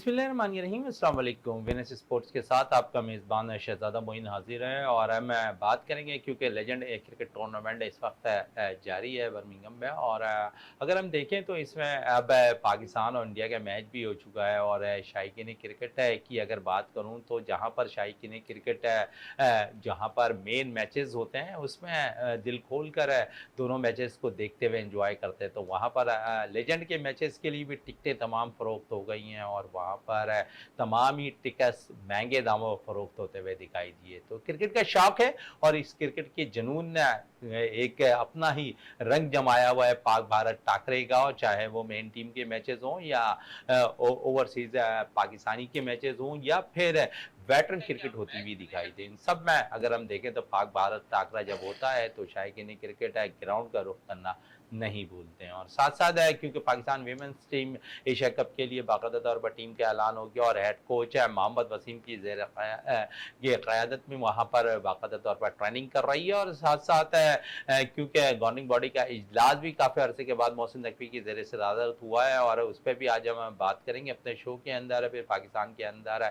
बिस्मिल्लाहिर्रहमानिर्रहीम, अस्सलाम वालेकुम। विनस स्पोर्ट्स के साथ आपका मेज़बान शहज़ादा मोइन हाजिर है और हम बात करेंगे क्योंकि लेजेंड क्रिकेट टूर्नामेंट इस वक्त जारी है बर्मिंघम में। और अगर हम देखें तो इसमें अब पाकिस्तान और इंडिया का मैच भी हो चुका है। और शायकीन क्रिकेट की अगर बात करूँ तो जहाँ पर शायकीन क्रिकेट जहाँ पर मेन मैचेस होते हैं उसमें दिल खोल कर दोनों मैचेस को देखते हुए एंजॉय करते हैं। तो वहाँ पर लेजेंड के मैचेस के लिए भी टिकटें तमाम फ़रोख्त हो गई हैं और वहाँ पर तमाम ही टिकट्स महंगे दामों पर फ़रोख्त होते हुए दिखाई दिए। तो क्रिकेट का शौक है और इस क्रिकेट के जुनून ने एक अपना ही रंग जमाया हुआ है पाक भारत टाकरे का। और चाहे वो मेन टीम के मैचेस हों या ओवरसीज़ पाकिस्तानी के मैचेस हों या फिर वेटरन क्रिकेट होती हुई दिखाई दे, इन सब में अगर हम देखें तो पाक भारत टाकरा जब होता है तो शायकीन क्रिकेट ग्राउंड का रुख करना नहीं भूलते हैं। और साथ साथ है क्योंकि Pakistan women's team Asia cup के लिए बाकायदा तौर पर टीम का ऐलान हो गया और हेड कोच है मोहम्मद वसीम की ये क़यादत में वहाँ पर बाकायदा तौर पर ट्रेनिंग कर रही है। और साथ साथ क्योंकि गवर्निंग बॉडी का इजलास भी काफ़ी अरसे के बाद मोहसिन नकवी की ज़ेर सदारत हुआ है और उस पर भी आज हम बात करेंगे अपने शो के अंदर। फिर पाकिस्तान के अंदर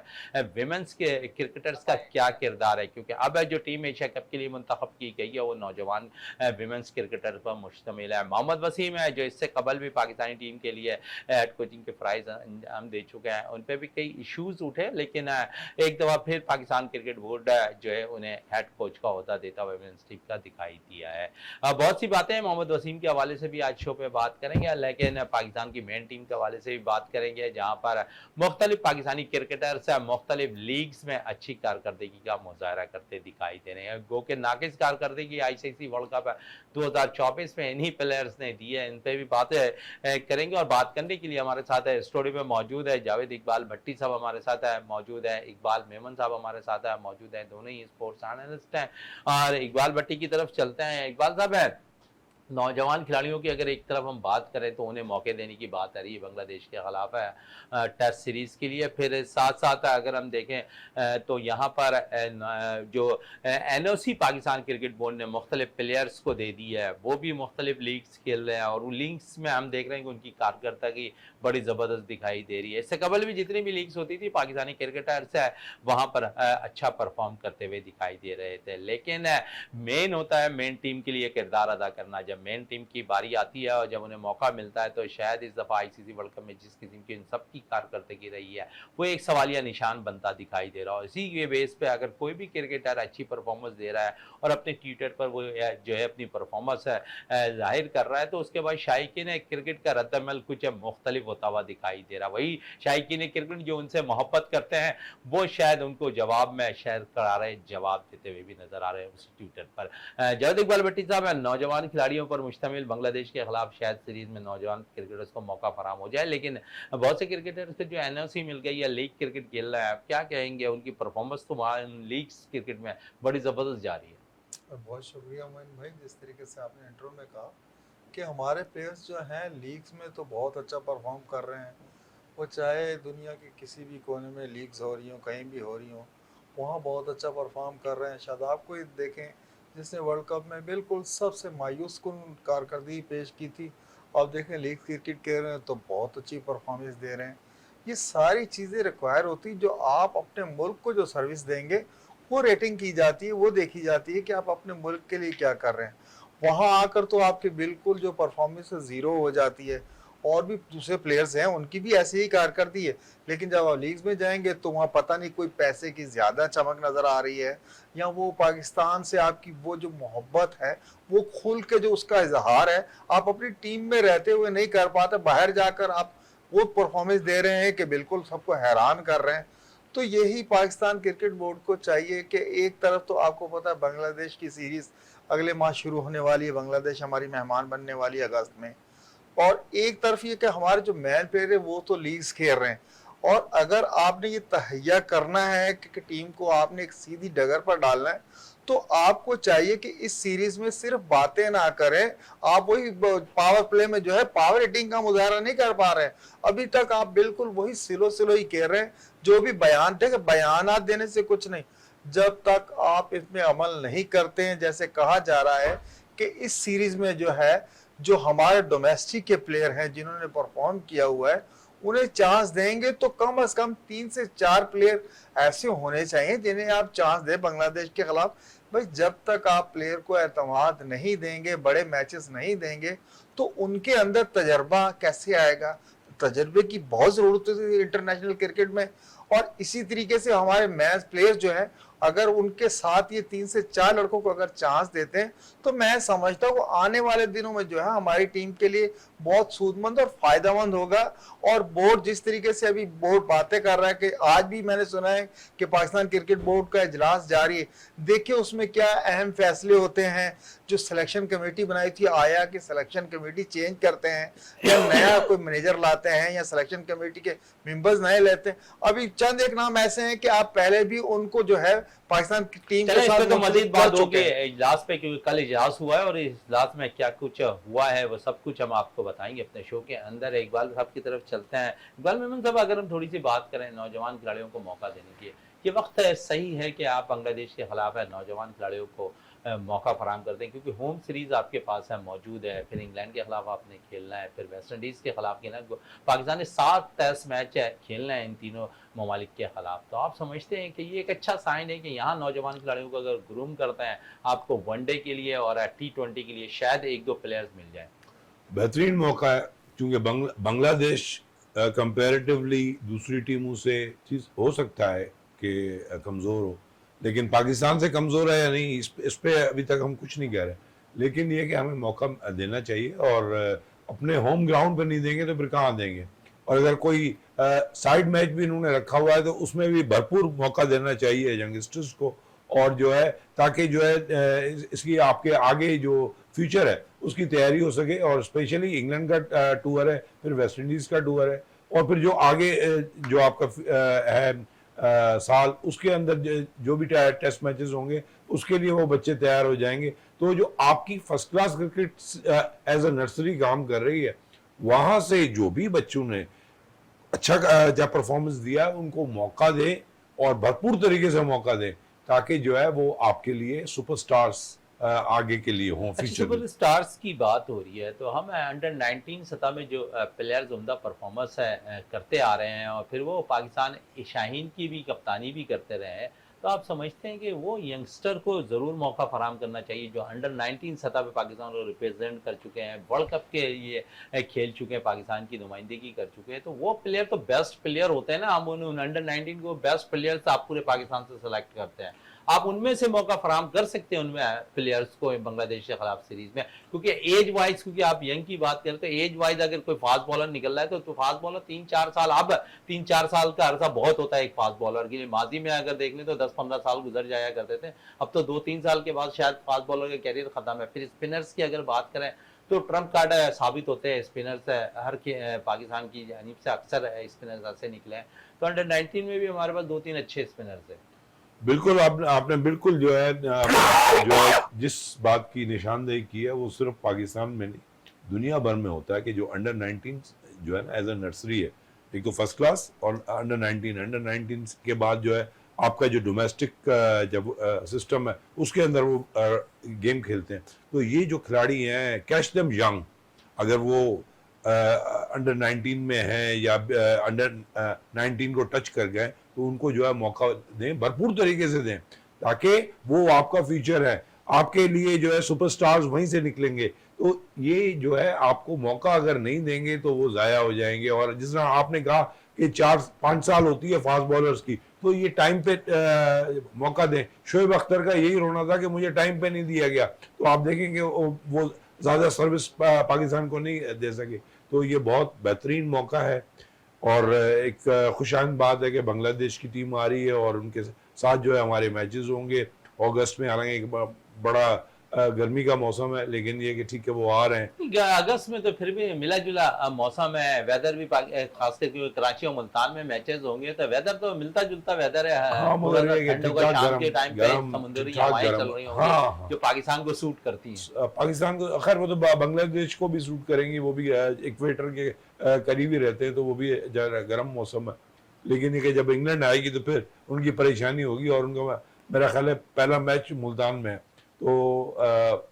विमेंस के क्रिकेटर्स का क्या किरदार है, क्योंकि अब जो टीम एशिया कप के लिए मुंतखब की गई है वो नौजवान विमेंस क्रिकेटर पर मुश्तमिल है। मोहम्मद वसीम है जो इससे कबल भी पाकिस्तानी टीम के लिए हेड कोचिंग के फ़राइज़ अंजाम दे चुके हैं, उन पर भी कई इशूज़ उठे लेकिन एक दफ़ा फिर पाकिस्तान क्रिकेट बोर्ड जो है उन्हें हेड कोच का ओहदा देता हुआ विमेंस टीम का दिखाई दिया है। बहुत सी बातें मोहम्मद वसीम के हवाले से भी आज शो पे बात करेंगे, लेकिन पाकिस्तान की मेन टीम के हवाले से भी बात करेंगे जहाँ पर मुख्तलिफ पाकिस्तानी क्रिकेटर्स मुख्तलिफ लीग्स में अच्छी कारकर्दगी का मुजाहरा करते दिखाई दे रहे हैं। गो के नाकिस कारकर्दगी ICC वर्ल्ड कप 2024 में इन्हीं प्लेयर्स ने दी है, इन पर भी बातें करेंगे। और बात करने के लिए हमारे साथ स्टूडियो में मौजूद है जावेद इकबाल भट्टी साहब हमारे साथ मौजूद है, इकबाल मेमन साहब हमारे साथ मौजूद है, दोनों ही स्पोर्ट्स एनालिस्ट हैं। और इकबाल भट्टी की तरफ चलते हैं। इकबाल साहब है, नौजवान खिलाड़ियों की अगर एक तरफ हम बात करें तो उन्हें मौके देने की बात आ रही है बांग्लादेश के खिलाफ है टेस्ट सीरीज़ के लिए। फिर साथ साथ अगर हम देखें तो यहाँ पर जो NOC पाकिस्तान क्रिकेट बोर्ड ने मुख्तलिफ प्लेयर्स को दे दी है, वो भी मुख्तलिफ लीग्स खेल रहे हैं और उन लीग्स में हम देख रहे हैं कि उनकी कारकर्दगी बड़ी ज़बरदस्त दिखाई दे रही है। इससे कबल भी जितनी भी लीग्स होती थी पाकिस्तानी क्रिकेटर्स वहाँ पर अच्छा परफॉर्म करते हुए दिखाई दे रहे थे, लेकिन मेन होता है मेन टीम के लिए किरदार अदा करना। जब मेन टीम की बारी आती है और जब उन्हें मौका मिलता है तो शायद इस दफ़ा ICC वर्ल्ड कप में जिस किस्म की इन सब की कारकर्दगी रही है वो एक सवालिया निशान बनता दिखाई दे रहा है। इसी के बेस पे अगर कोई भी क्रिकेटर अच्छी परफॉर्मेंस दे रहा है और अपने ट्विटर पर वो जो है अपनी परफॉर्मेंस जाहिर कर रहा है तो उसके बाद शायकीन क्रिकेट का रद्दअमल कुछ मुख्तलिफ होता हुआ दिखाई दे रहा है। वही शायकीन क्रिकेट जो उनसे मोहब्बत करते हैं वो शायद उनको जवाब में शायद करारे जवाब देते हुए भी नजर आ रहे हैं उस ट्विटर पर। जावेद इकबाल भट्टी साहब, नौजवान खिलाड़ियों पर मुश्तमिल बांग्लादेश के खिलाफ शायद सीरीज में नौजवान क्रिकेटर्स को मौका फराम हो जाए, लेकिन बहुत से क्रिकेटर्स को जो NOC मिल गई है लीग क्रिकेट खेल रहा है, आप क्या कहेंगे? उनकी परफॉर्मेंस तो वहाँ लीग्स क्रिकेट में बड़ी ज़बरदस्त जा रही है। बहुत शुक्रिया मोइन भाई, जिस तरीके से आपने इंट्रो में कहा कि हमारे प्लेयर्स जो हैं लीग्स में तो बहुत अच्छा परफॉर्म कर रहे हैं। वो चाहे दुनिया के किसी भी कोने में लीग्स हो रही हों, कहीं भी हो रही हों, वहाँ बहुत अच्छा परफॉर्म कर रहे हैं। शादाब को ही देखें जिसने वर्ल्ड कप में बिल्कुल सबसे मायूस कुन कारकर्दगी पेश की थी, अब देखें लीग क्रिकेट खेल रहे हैं तो बहुत अच्छी परफॉर्मेंस दे रहे हैं। ये सारी चीज़ें रिक्वायर होती, जो आप अपने मुल्क को जो सर्विस देंगे वो रेटिंग की जाती है, वो देखी जाती है कि आप अपने मुल्क के लिए क्या कर रहे हैं। वहाँ आकर तो आपकी बिल्कुल जो परफॉर्मेंस है ज़ीरो हो जाती है। और भी दूसरे प्लेयर्स हैं उनकी भी ऐसी ही कारकर्दगी है, लेकिन जब आप लीग्स में जाएंगे तो वहाँ पता नहीं कोई पैसे की ज़्यादा चमक नज़र आ रही है, या वो पाकिस्तान से आपकी वो जो मोहब्बत है वो खुल के जो उसका इजहार है आप अपनी टीम में रहते हुए नहीं कर पाते, बाहर जाकर आप वो परफॉर्मेंस दे रहे हैं कि बिल्कुल सबको हैरान कर रहे हैं। तो यही पाकिस्तान क्रिकेट बोर्ड को चाहिए कि एक तरफ तो आपको पता है बांग्लादेश की सीरीज अगले माह शुरू होने वाली है, बांग्लादेश हमारी मेहमान बनने वाली है अगस्त में, और एक तरफ ये कि हमारे जो मैन प्लेयर है वो तो लीग्स खेल रहे हैं। और अगर आपने ये तहैया करना है कि टीम को आपने एक सीधी डगर पर डालना है तो आपको चाहिए कि इस सीरीज में सिर्फ बातें ना करें, आप वही पावर प्ले में जो है पावर हिटिंग का मुजाहरा नहीं कर पा रहे हैं। अभी तक आप बिल्कुल वही सिलो सिलो ही कह रहे हैं, जो भी बयान थे, बयानात देने से कुछ नहीं। जब तक आप इसमें अमल नहीं करते हैं, जैसे कहा जा रहा है कि इस सीरीज में जो है जो हमारे डोमेस्टिक के प्लेयर हैं जिन्होंने परफॉर्म किया हुआ है उन्हें चांस देंगे तो कम से कम 3 से 4 प्लेयर ऐसे होने चाहिए जिन्हें आप चांस दें बांग्लादेश के खिलाफ। भाई जब तक आप प्लेयर को एतमाद नहीं देंगे, बड़े मैचेस नहीं देंगे, तो उनके अंदर तजर्बा कैसे आएगा? तजर्बे की बहुत ज़रूरत है इंटरनेशनल क्रिकेट में। और इसी तरीके से हमारे मैच प्लेयर जो है, अगर उनके साथ ये 3 से 4 लड़कों को अगर चांस देते हैं तो मैं समझता हूँ आने वाले दिनों में जो है हमारी टीम के लिए बहुत सूदमंद और फायदेमंद होगा। और बोर्ड जिस तरीके से अभी बोर्ड बातें कर रहा है कि आज भी मैंने सुना है कि पाकिस्तान क्रिकेट बोर्ड का इजलास जारी है, देखिए उसमें क्या अहम फैसले होते हैं। जो सिलेक्शन कमेटी बनाई थी, आया कि सिलेक्शन कमेटी चेंज करते हैं या नया कोई मैनेजर लाते हैं या सिलेक्शन कमेटी के मेंबर्स नए लेते हैं। अभी चंद एक नाम ऐसे हैं कि आप पहले भी उनको जो है पाकिस्तान की टीम के चलें, इस साथ पे तो मुंसलिक मजीद कर बात चुके होगी हैं। इजलास पे, क्योंकि कल इजलास हुआ है और इस इजलास में क्या कुछ हुआ है वो सब कुछ हम आपको बताएंगे अपने शो के अंदर। इकबाल साहब की तरफ चलते हैं। इकबाल मेमन साहब, अगर हम थोड़ी सी बात करें नौजवान खिलाड़ियों को मौका देने की, ये वक्त सही है कि आप बांग्लादेश के खिलाफ है नौजवान खिलाड़ियों को मौका फराम करते हैं, क्योंकि होम सीरीज आपके पास है मौजूद है, फिर इंग्लैंड के खिलाफ आपने खेलना है, फिर वेस्ट इंडीज के खिलाफ खेलना है। पाकिस्तान ने 7 टेस्ट मैच है खेलना है इन तीनों ममालिक के खिलाफ। तो आप समझते हैं कि ये एक अच्छा साइन है कि यहाँ नौजवान खिलाड़ियों को अगर ग्रूम करते हैं, आपको वनडे के लिए और T20 के लिए शायद 1-2 प्लेयर्स मिल जाए। बेहतरीन मौका है, क्योंकि बांग्लादेश कंपैरेटिवली दूसरी टीमों से चीज़ हो सकता है कि कमज़ोर हो, लेकिन पाकिस्तान से कमज़ोर है या नहीं इस पे अभी तक हम कुछ नहीं कह रहे। लेकिन ये कि हमें मौका देना चाहिए, और अपने होम ग्राउंड पर नहीं देंगे तो फिर कहाँ देंगे। और अगर कोई साइड मैच भी इन्होंने रखा हुआ है तो उसमें भी भरपूर मौका देना चाहिए यंगस्टर्स को, और जो है ताकि जो है इसकी आपके आगे जो फ्यूचर है उसकी तैयारी हो सके। और स्पेशली इंग्लैंड का टूर है, फिर वेस्ट इंडीज़ का टूर है, और फिर जो आगे जो आपका है साल, उसके अंदर जो भी टेस्ट मैचेस होंगे उसके लिए वो बच्चे तैयार हो जाएंगे। तो जो आपकी first class cricket as a nursery काम कर रही है, वहाँ से जो भी बच्चों ने अच्छा जब परफॉर्मेंस दिया उनको मौका दें, और भरपूर तरीके से मौका दें, ताकि जो है वो आपके लिए सुपरस्टार्स आगे के लिए हों अच्छा, फ्यूचर में। सुपर स्टार्स की बात हो रही है तो हम अंडर 19 सतह में जो प्लेयर्स उम्दा परफॉर्मेंस है करते आ रहे हैं, और फिर वो पाकिस्तान शाहीन की भी कप्तानी भी करते रहे हैं, तो आप समझते हैं कि वो यंगस्टर को ज़रूर मौका फराम करना चाहिए जो अंडर 19 सतह पे पाकिस्तान को रिप्रेजेंट कर चुके हैं, वर्ल्ड कप के लिए खेल चुके हैं, पाकिस्तान की नुमाइंदगी कर चुके हैं। तो वो प्लेयर तो बेस्ट प्लेयर होते हैं ना, हम उन अंडर 19 को बेस्ट प्लेयर्स आप पूरे पाकिस्तान से सेलेक्ट करते हैं। आप उनमें से मौका फराम कर सकते हैं उनमें प्लेयर्स को बांग्लादेश के खिलाफ सीरीज में, क्योंकि एज वाइज, क्योंकि आप यंग की बात करें तो एज वाइज अगर कोई फास्ट बॉलर निकल रहा है तो फास्ट बॉलर 3-4 साल, अब 3-4 साल का अरसा बहुत होता है एक फास्ट बॉलर के लिए। माजी में अगर देख लें तो 10-15 साल गुजर जाया करते थे, अब तो 2-3 साल के बाद शायद फास्ट बॉलर का कैरियर खत्म है। फिर स्पिनर्स की अगर बात करें तो ट्रम्प कार्ड साबित होते हैं स्पिनर्स, हर पाकिस्तान की जानिब से अक्सर स्पिनर्स ऐसे निकले हैं। तो अंडर 19 में भी हमारे पास 2-3 अच्छे स्पिनर्स हैं। बिल्कुल, आपने बिल्कुल जो है जिस बात की निशानदेही की है वो सिर्फ पाकिस्तान में नहीं दुनिया भर में होता है कि जो अंडर 19 जो है ना एज अ नर्सरी है, एक तो फर्स्ट क्लास और अंडर 19 के बाद जो है आपका जो डोमेस्टिक जब सिस्टम है उसके अंदर वो गेम खेलते हैं। तो ये जो खिलाड़ी हैं, कैच देम यंग, अगर वो अंडर 19 में है या अंडर 19 को टच कर गए तो उनको जो है मौका दें, भरपूर तरीके से दें, ताकि वो आपका फ्यूचर है, आपके लिए जो है सुपरस्टार्स वहीं से निकलेंगे। तो ये जो है आपको मौका अगर नहीं देंगे तो वो ज़ाया हो जाएंगे। और जिस तरह आपने कहा कि 4-5 साल होती है फास्ट बॉलर्स की, तो ये टाइम पे मौका दें। शोएब अख्तर का यही रोना था कि मुझे टाइम पे नहीं दिया गया, तो आप देखेंगे वो ज़्यादा सर्विस पाकिस्तान को नहीं दे सके। तो ये बहुत बेहतरीन मौका है, और एक खुशाइन बात है कि बांग्लादेश की टीम आ रही है और उनके साथ जो है हमारे मैचेस होंगे अगस्त में। हालांकि एक बड़ा गर्मी का मौसम है, लेकिन ये कि ठीक है वो आ रहे हैं। अगस्त में तो फिर भी मिला जुला मौसम है, वेदर भी खास करके कराची और मुल्तान में मैचेस होंगे तो वेदर तो मिलता जुलता वेदर है। हाँ, थोड़ा मगर सा ये कि ठंड ठीक होगा, ठाक शाम के टाइम पे गरम समुद्री ठीक ठाक हवाएं गरम। चल रही होंगी, हाँ, जो पाकिस्तान को सूट करती हैं। पाकिस्तान को खैर वो तो बांग्लादेश को भी सूट करेंगी, वो भी इक्वेटर के करीब ही रहते हैं, तो वो भी गर्म मौसम है। लेकिन ये कि जब इंग्लैंड आएगी तो फिर उनकी परेशानी होगी, और उनका मेरा ख्याल है पहला मैच मुल्तान में है, तो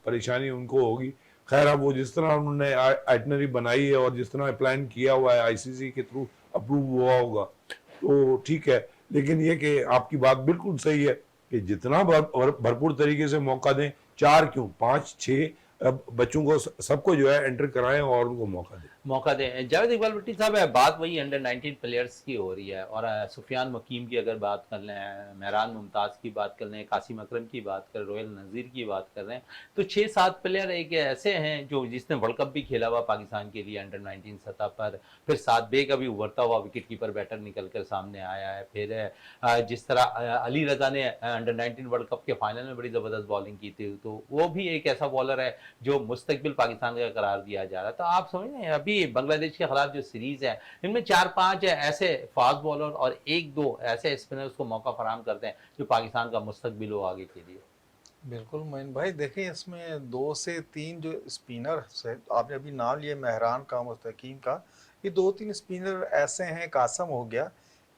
परेशानी उनको होगी। खैर अब वो जिस तरह उन्होंने आइटनरी बनाई है और जिस तरह प्लान किया हुआ है आईसीसी के थ्रू, अप्रूव हुआ होगा तो ठीक है। लेकिन ये कि आपकी बात बिल्कुल सही है कि जितना भरपूर तरीके से मौका दें, 4 क्यों 5 6 बच्चों को सबको जो है एंटर कराएं और उनको मौका दें। जावेद इकबाल भट्टी साहब, बात वही अंडर 19 प्लेयर्स की हो रही है, और सुफियान मकीम की अगर बात कर लें, महरान मुमताज़ की बात कर लें, कासिम अकरम की बात करें, रोयल नज़ीर की बात कर रहे हैं, तो 6-7 प्लेयर एक ऐसे हैं जो जिसने वर्ल्ड कप भी खेला हुआ पाकिस्तान के लिए अंडर 19 सतह पर। फिर साद बेग अभी उभरता हुआ विकेट कीपर बैटर निकल कर सामने आया है। फिर जिस तरह अली रजा ने अंडर 19 वर्ल्ड कप के फाइनल में बड़ी ज़बरदस्त बॉलिंग की थी, तो वो भी एक ऐसा बॉलर है जो मुस्तकबिल पाकिस्तान का करार दिया जा रहा है। तो आप समझ रहे हैं अभी बांग्लादेश के खिलाफ जो सीरीज है, इनमें 4-5 ऐसे फास्ट बॉलर और 1-2 ऐसे स्पिनर्स को मौका फराहम करते हैं जो पाकिस्तान का मुस्तकबिल हो आगे के लिए। बिल्कुल मोइन भाई, देखिए इसमें 2 से 3 जो स्पिनर है, आपने अभी नाम लिया महरान का, मुस्तकीम का, ये 2-3 स्पिनर ऐसे हैं, कासम हो गया,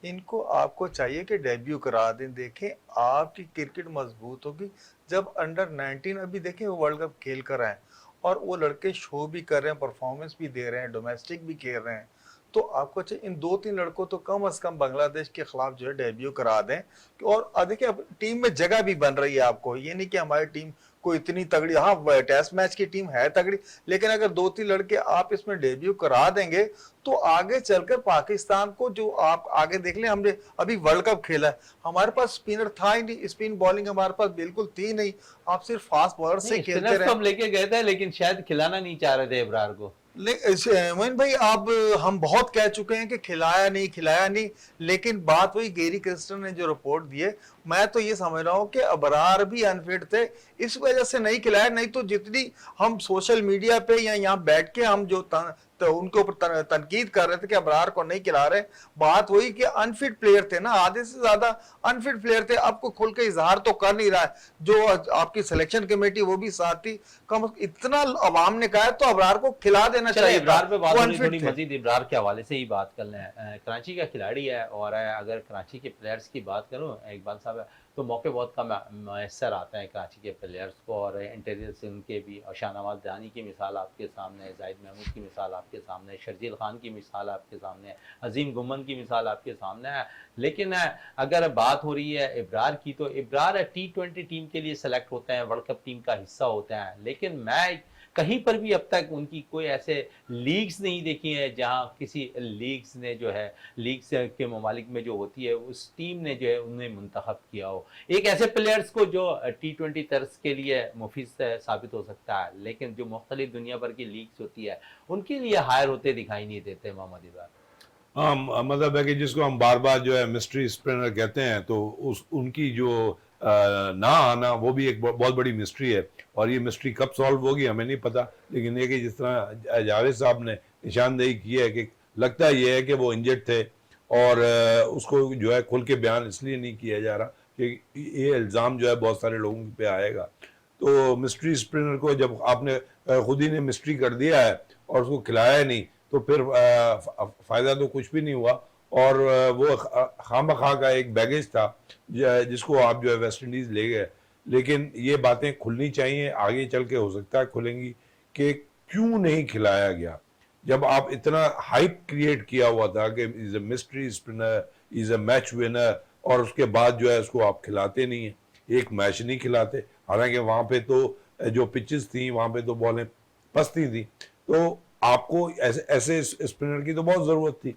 इनको आपको चाहिए कि डेब्यू करा दें। देखें आपकी क्रिकेट मजबूत होगी जब अंडर 19, अभी देखें वो वर्ल्ड कप खेल कर आए और वो लड़के शो भी कर रहे हैं, परफॉर्मेंस भी दे रहे हैं, डोमेस्टिक भी खेल रहे हैं, तो आपको चाहिए इन 2-3 लड़कों तो कम से कम बांग्लादेश के खिलाफ जो है डेब्यू करा दें। और देखिए अब टीम में जगह भी बन रही है आपको, ये नहीं कि हमारी टीम कोई इतनी तगड़ी, हाँ टेस्ट मैच की टीम है तगड़ी, लेकिन अगर 2-3 लड़के आप इसमें डेब्यू करा देंगे तो आगे चलकर पाकिस्तान को, जो आप आगे देख लें, हमने अभी वर्ल्ड कप खेला है, हमारे पास स्पिनर था ही नहीं, स्पिन बॉलिंग हमारे पास बिल्कुल थी नहीं, आप सिर्फ फास्ट बॉलर से खेलते रहे। लेके गए थे लेकिन शायद खिलाना नहीं चाह रहे थे इब्रार को। मोइन भाई, अब हम बहुत कह चुके हैं कि खिलाया नहीं, लेकिन बात वही गेरी क्रिस्टन ने जो रिपोर्ट दिए, मैं तो ये समझ रहा हूँ कि अबरार भी अनफिट थे, इस वजह से नहीं खिलाया। नहीं तो जितनी हम सोशल मीडिया पे या यहाँ बैठ के हम जो तो उनके ऊपर तनकीद कर रहे थे कि अबरार को नहीं खिला रहे, बात वही कि अनफिट प्लेयर थे ना, आधे से ज्यादा अनफिट प्लेयर थे। आपको खुल के इजहार तो कर नहीं रहा है, जो आपकी सिलेक्शन कमेटी वो भी साथ थी, कम इतना अवाम ने कहा तो अबरार को खिला देना चाहिए। इब्रार पे बात थोड़ी मजीद इब्रार के हवाले से ही बात कर लें। कराची का खिलाड़ी है, और अगर कराची के प्लेयर्स की बात करूं इकबाल साहब, तो मौके बहुत कम मैसर आते हैं कराची के प्लेयर्स को, और इंटीरियर से उनके भी, और शाहनवाज दानी की मिसाल आपके सामने है, जाहिद महमूद की मिसाल आपके सामने है, शर्जील खान की मिसाल आपके सामने है, अजीम गुमन की मिसाल आपके सामने है। लेकिन अगर बात हो रही है इब्रार की, तो इब्रार T20 टीम के लिए सेलेक्ट होते हैं, वर्ल्ड कप टीम का हिस्सा होते हैं, लेकिन मैं कहीं पर भी अब तक उनकी कोई ऐसे लीग्स नहीं देखी है जहां किसी लीग्स ने जो है, लीग्स के ममालिक में जो होती है उस टीम ने जो है उन्हें मुंतखब किया हो, एक ऐसे प्लेयर्स को जो T20 तर्ज के लिए मुफीद साबित हो सकता है, लेकिन जो मुख्तलिफ दुनिया भर की लीग्स होती है उनके लिए हायर होते दिखाई नहीं देते मोहम्मद इब्रार। हाँ, मतलब है कि जिसको हम बार बार जो है मिस्ट्री स्पिनर कहते हैं, तो उनकी जो ना आना वो भी एक बहुत बड़ी मिस्ट्री है, और ये मिस्ट्री कब सॉल्व होगी हमें नहीं पता। लेकिन ये कि जिस तरह जावेद साहब ने निशानदेही की है कि लगता ये है कि वो इंजर्ड थे, और उसको जो है खुल के बयान इसलिए नहीं किया जा रहा कि ये इल्ज़ाम जो है बहुत सारे लोगों पे आएगा। तो मिस्ट्री स्पिनर को जब आपने खुद ही ने मिस्ट्री कर दिया है और उसको खिलाया नहीं, तो फिर फ़ायदा तो कुछ भी नहीं हुआ, और वो खामखा का एक बैगेज था जिसको आप जो है वेस्ट इंडीज़ ले गए। लेकिन ये बातें खुलनी चाहिए, आगे चल के हो सकता है खुलेंगी, कि क्यों नहीं खिलाया गया जब आप इतना हाइप क्रिएट किया हुआ था कि is a mystery spinner, is a match winner, और उसके बाद जो है उसको आप खिलाते नहीं हैं, एक मैच नहीं खिलाते। हालांकि वहाँ पे तो जो पिचेस थी वहाँ पे तो बॉलें पसती थी, तो आपको ऐसे स्पिनर की तो बहुत ज़रूरत थी,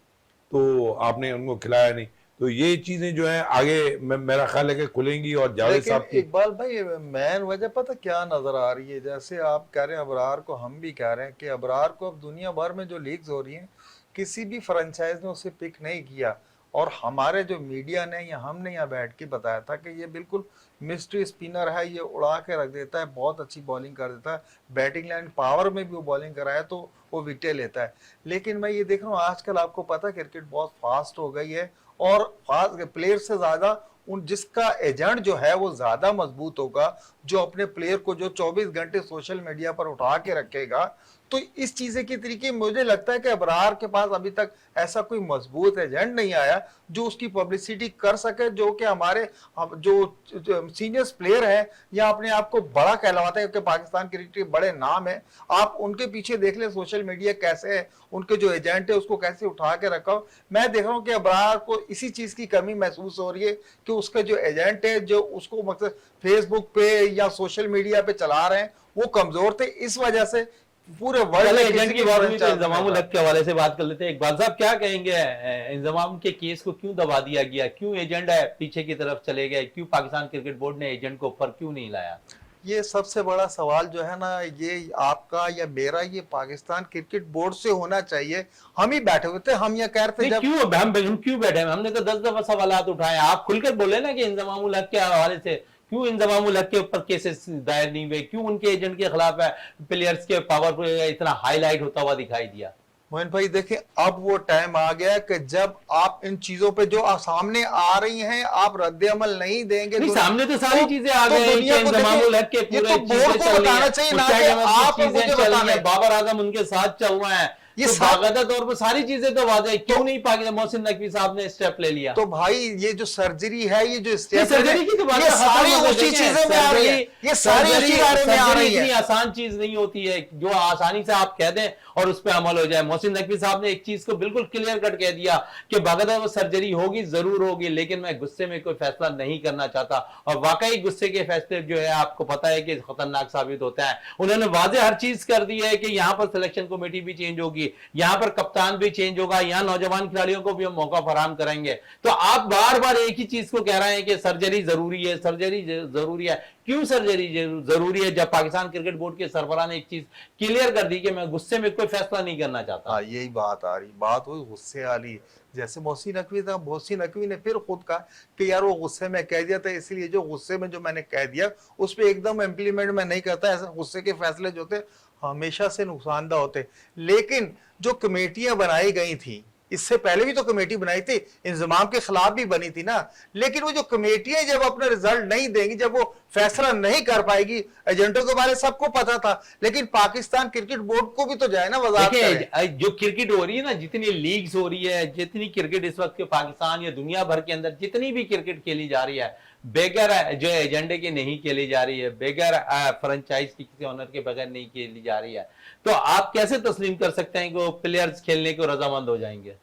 तो आपने उनको खिलाया नहीं। तो ये चीज़ें जो है आगे मेरा ख्याल है कि खुलेंगी। और जावेद साहब की इकबाल भाई, मैन वजह पता क्या नजर आ रही है, जैसे आप कह रहे हैं अबरार को, हम भी कह रहे हैं कि अबरार को अब दुनिया भर में जो लीग्स हो रही हैं किसी भी फ्रेंचाइज ने उसे पिक नहीं किया, और हमारे जो मीडिया ने या हमने यहाँ बैठ के बताया था कि ये बिल्कुल मिस्ट्री स्पिनर है, ये उड़ा के रख देता है, बहुत अच्छी बॉलिंग कर देता है, बैटिंग लाइन पावर में भी वो बॉलिंग कराए तो वो विकेट लेता है। लेकिन मैं ये देख रहा हूँ आजकल आपको पता है क्रिकेट बहुत फास्ट हो गई है, और फास्ट प्लेयर से ज्यादा उन जिसका एजेंट जो है वो ज्यादा मजबूत होगा, जो अपने प्लेयर को जो 24 घंटे सोशल मीडिया पर उठा के रखेगा, तो इस चीजें के तरीके मुझे लगता है कि अबरार के पास अभी तक ऐसा कोई मजबूत एजेंट नहीं आया जो उसकी पब्लिसिटी कर सके, जो कि हमारे जो सीनियर प्लेयर है या अपने आप को बड़ा कहलवाते हैं, क्योंकि पाकिस्तान क्रिकेट के बड़े नाम है, आप उनके पीछे देख ले सोशल मीडिया कैसे है, उनके जो एजेंट है उसको कैसे उठा के रखा हो। मैं देख रहा हूँ कि अबरार को इसी चीज की कमी महसूस हो रही है कि उसका जो एजेंट है जो उसको मतलब फेसबुक पे या सोशल मीडिया पे चला रहे हैं वो कमजोर थे, इस वजह से पूरे वर्ल्ड में एजेंट की बात हुई तो franchise इंजमाम नहीं उल हक के हवाले से बात कर लेते हैं। इकबाल साहब क्या कहेंगे, इंजमाम के केस को क्यों दबा दिया गया, क्यों एजेंट है पीछे की तरफ चले गए, क्यों पाकिस्तान क्रिकेट बोर्ड ने एजेंट को ऊपर क्यों नहीं लाया? ये सबसे बड़ा सवाल जो है ना, ये आपका या मेरा, ये पाकिस्तान क्रिकेट बोर्ड से होना चाहिए। हम ही बैठे हुए थे, हम ये कह रहे थे क्यों हम क्यों बैठे हैं? हमने तो 10 दफा सवालात उठाए, आप खुलकर बोले ना कि इंजमाम उल हक के हवाले से क्यों इंजमाम उल हक के ऊपर केसेस दायर नहीं हुए, क्यों उनके एजेंट के खिलाफ है प्लेयर्स के पावर इतना हाईलाइट होता हुआ दिखाई दिया? मोहन भाई देखिए, अब वो टाइम आ गया कि जब आप इन चीजों पे जो सामने आ रही हैं आप रद्द अमल नहीं देंगे। नहीं, सामने तो सारी चीजें आ गई, दुनिया को इंजमाम उल हक के ये पूरे तो बोर्ड को बताना चाहिए ना कि आप मुझे बताना। बाबर आजम उनके साथ चल रहा है, ये तो बाकायदा तौर पर सारी चीजें तो वाज़ेह, क्यों नहीं पाकिस्तान मोहसिन नकवी साहब ने स्टेप ले लिया? तो भाई ये जो सर्जरी है, ये जो स्टेप सर्जरी की तो बात ये सारी उसी चीजों में आ रही है, ये सारी उसी बारे में आ रही है। इतनी आसान चीज नहीं होती है जो आसानी से आप कह दें और उस पर अमल हो जाए। मोहसिन नकवी साहब ने एक चीज को बिल्कुल क्लियर कट कह दिया कि बाकायदा वो सर्जरी होगी, जरूर होगी, लेकिन मैं गुस्से में कोई फैसला नहीं करना चाहता। और वाकई गुस्से के फैसले जो है आपको पता है कि खतरनाक साबित होता है। उन्होंने वाज़ेह हर चीज कर दी है कि यहाँ पर सिलेक्शन कमेटी भी चेंज होगी, यहाँ पर कप्तान भी चेंज होगा, यहाँ नौजवान खिलाड़ियों को भी हम मौका फराहम करेंगे। तो आप बार बार एक ही चीज को कह रहे हैं कि सर्जरी जरूरी है, सर्जरी जरूरी है। क्यों सर्जरी जरूरी है जब पाकिस्तान क्रिकेट बोर्ड के सरबराह ने एक चीज क्लियर कर दी कि मैं गुस्से में कोई फैसला नहीं करना चाहता? हाँ, यही बात आ रही, बात हुई गुस्से वाली। जैसे मोहसिन नकवी था, मोहसिन नकवी ने फिर खुद कहा कि यार वो गुस्से में कह दिया था, इसलिए जो गुस्से में जो मैंने कह दिया उस पर एकदम इम्प्लीमेंट मैं नहीं करता। ऐसे गुस्से के फैसले जो थे हमेशा से नुकसानदा होते। लेकिन जो कमेटियां बनाई गई थी, इससे पहले भी तो कमेटी बनाई थी, इंजमाम के खिलाफ भी बनी थी ना, लेकिन वो जो कमेटियां जब अपना रिजल्ट नहीं देंगी, जब वो फैसला नहीं कर पाएगी, एजेंटों के बारे में सबको पता था, लेकिन पाकिस्तान क्रिकेट बोर्ड को भी तो जाए ना वजाहत करे। जो क्रिकेट हो रही है ना, जितनी लीग्स हो रही है, जितनी क्रिकेट इस वक्त के पाकिस्तान या दुनिया भर के अंदर जितनी भी क्रिकेट खेली जा रही है, बेगर जो एजेंडे की नहीं खेली जा रही है, बेगर फ्रेंचाइज की किसी ऑनर के बगैर नहीं खेली जा रही है। तो आप कैसे तस्लीम कर सकते हैं कि वो प्लेयर्स खेलने को रजामंद हो जाएंगे?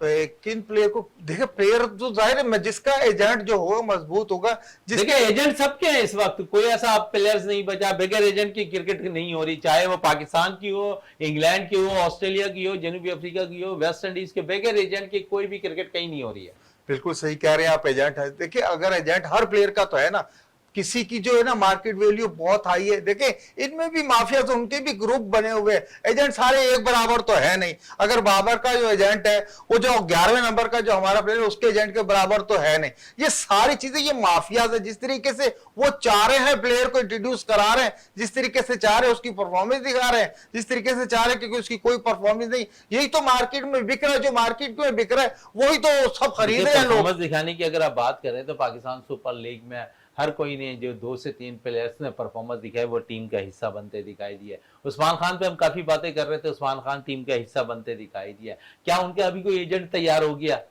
किन प्लेयर को देखे, प्लेयर जो जाहिर है जिसका एजेंट जो होगा मजबूत होगा। देखिए एजेंट सबके हैं इस वक्त, कोई ऐसा प्लेयर्स नहीं बचा बगैर एजेंट की क्रिकेट नहीं हो रही, चाहे वो पाकिस्तान की हो, इंग्लैंड की हो, ऑस्ट्रेलिया की हो, जनूबी अफ्रीका की हो, वेस्ट इंडीज के, बगैर एजेंट की कोई भी क्रिकेट कहीं नहीं हो रही है। बिल्कुल सही कह रहे हैं आप, एजेंट है। देखिए अगर एजेंट हर प्लेयर का तो है ना, किसी की जो है ना मार्केट वैल्यू बहुत हाई है। देखें इनमें भी माफिया, तो उनके भी ग्रुप बने हुए हैं, एजेंट सारे एक बराबर तो है नहीं। अगर बाबर का जो एजेंट है वो जो 11वें नंबर का जो हमारा प्लेयर है उसके एजेंट के बराबर तो है नहीं। ये सारी चीजें ये माफिया है। जिस तरीके से वो चाह रहे हैं प्लेयर को इंट्रोड्यूस करा रहे हैं, जिस तरीके से चाह रहे हैं उसकी परफॉर्मेंस दिखा रहे हैं, जिस तरीके से चाह रहे हैं क्योंकि उसकी कोई परफॉर्मेंस नहीं, यही तो मार्केट में बिक रहा है। जो मार्केट में बिक रहा है वही तो सब खरीद रहे हैं लोग। दिखाने की अगर आप बात करें तो पाकिस्तान सुपर लीग में हर कोई ने जो 2 से 3 प्लेयर्स ने परफॉर्मेंस दिखाई वो टीम का हिस्सा बनते दिखाई दिए। उस्मान खान पे हम काफी बातें कर रहे थे, उस्मान खान टीम का हिस्सा बनते दिखाई दिया। क्या उनके अभी कोई एजेंट तैयार हो गया?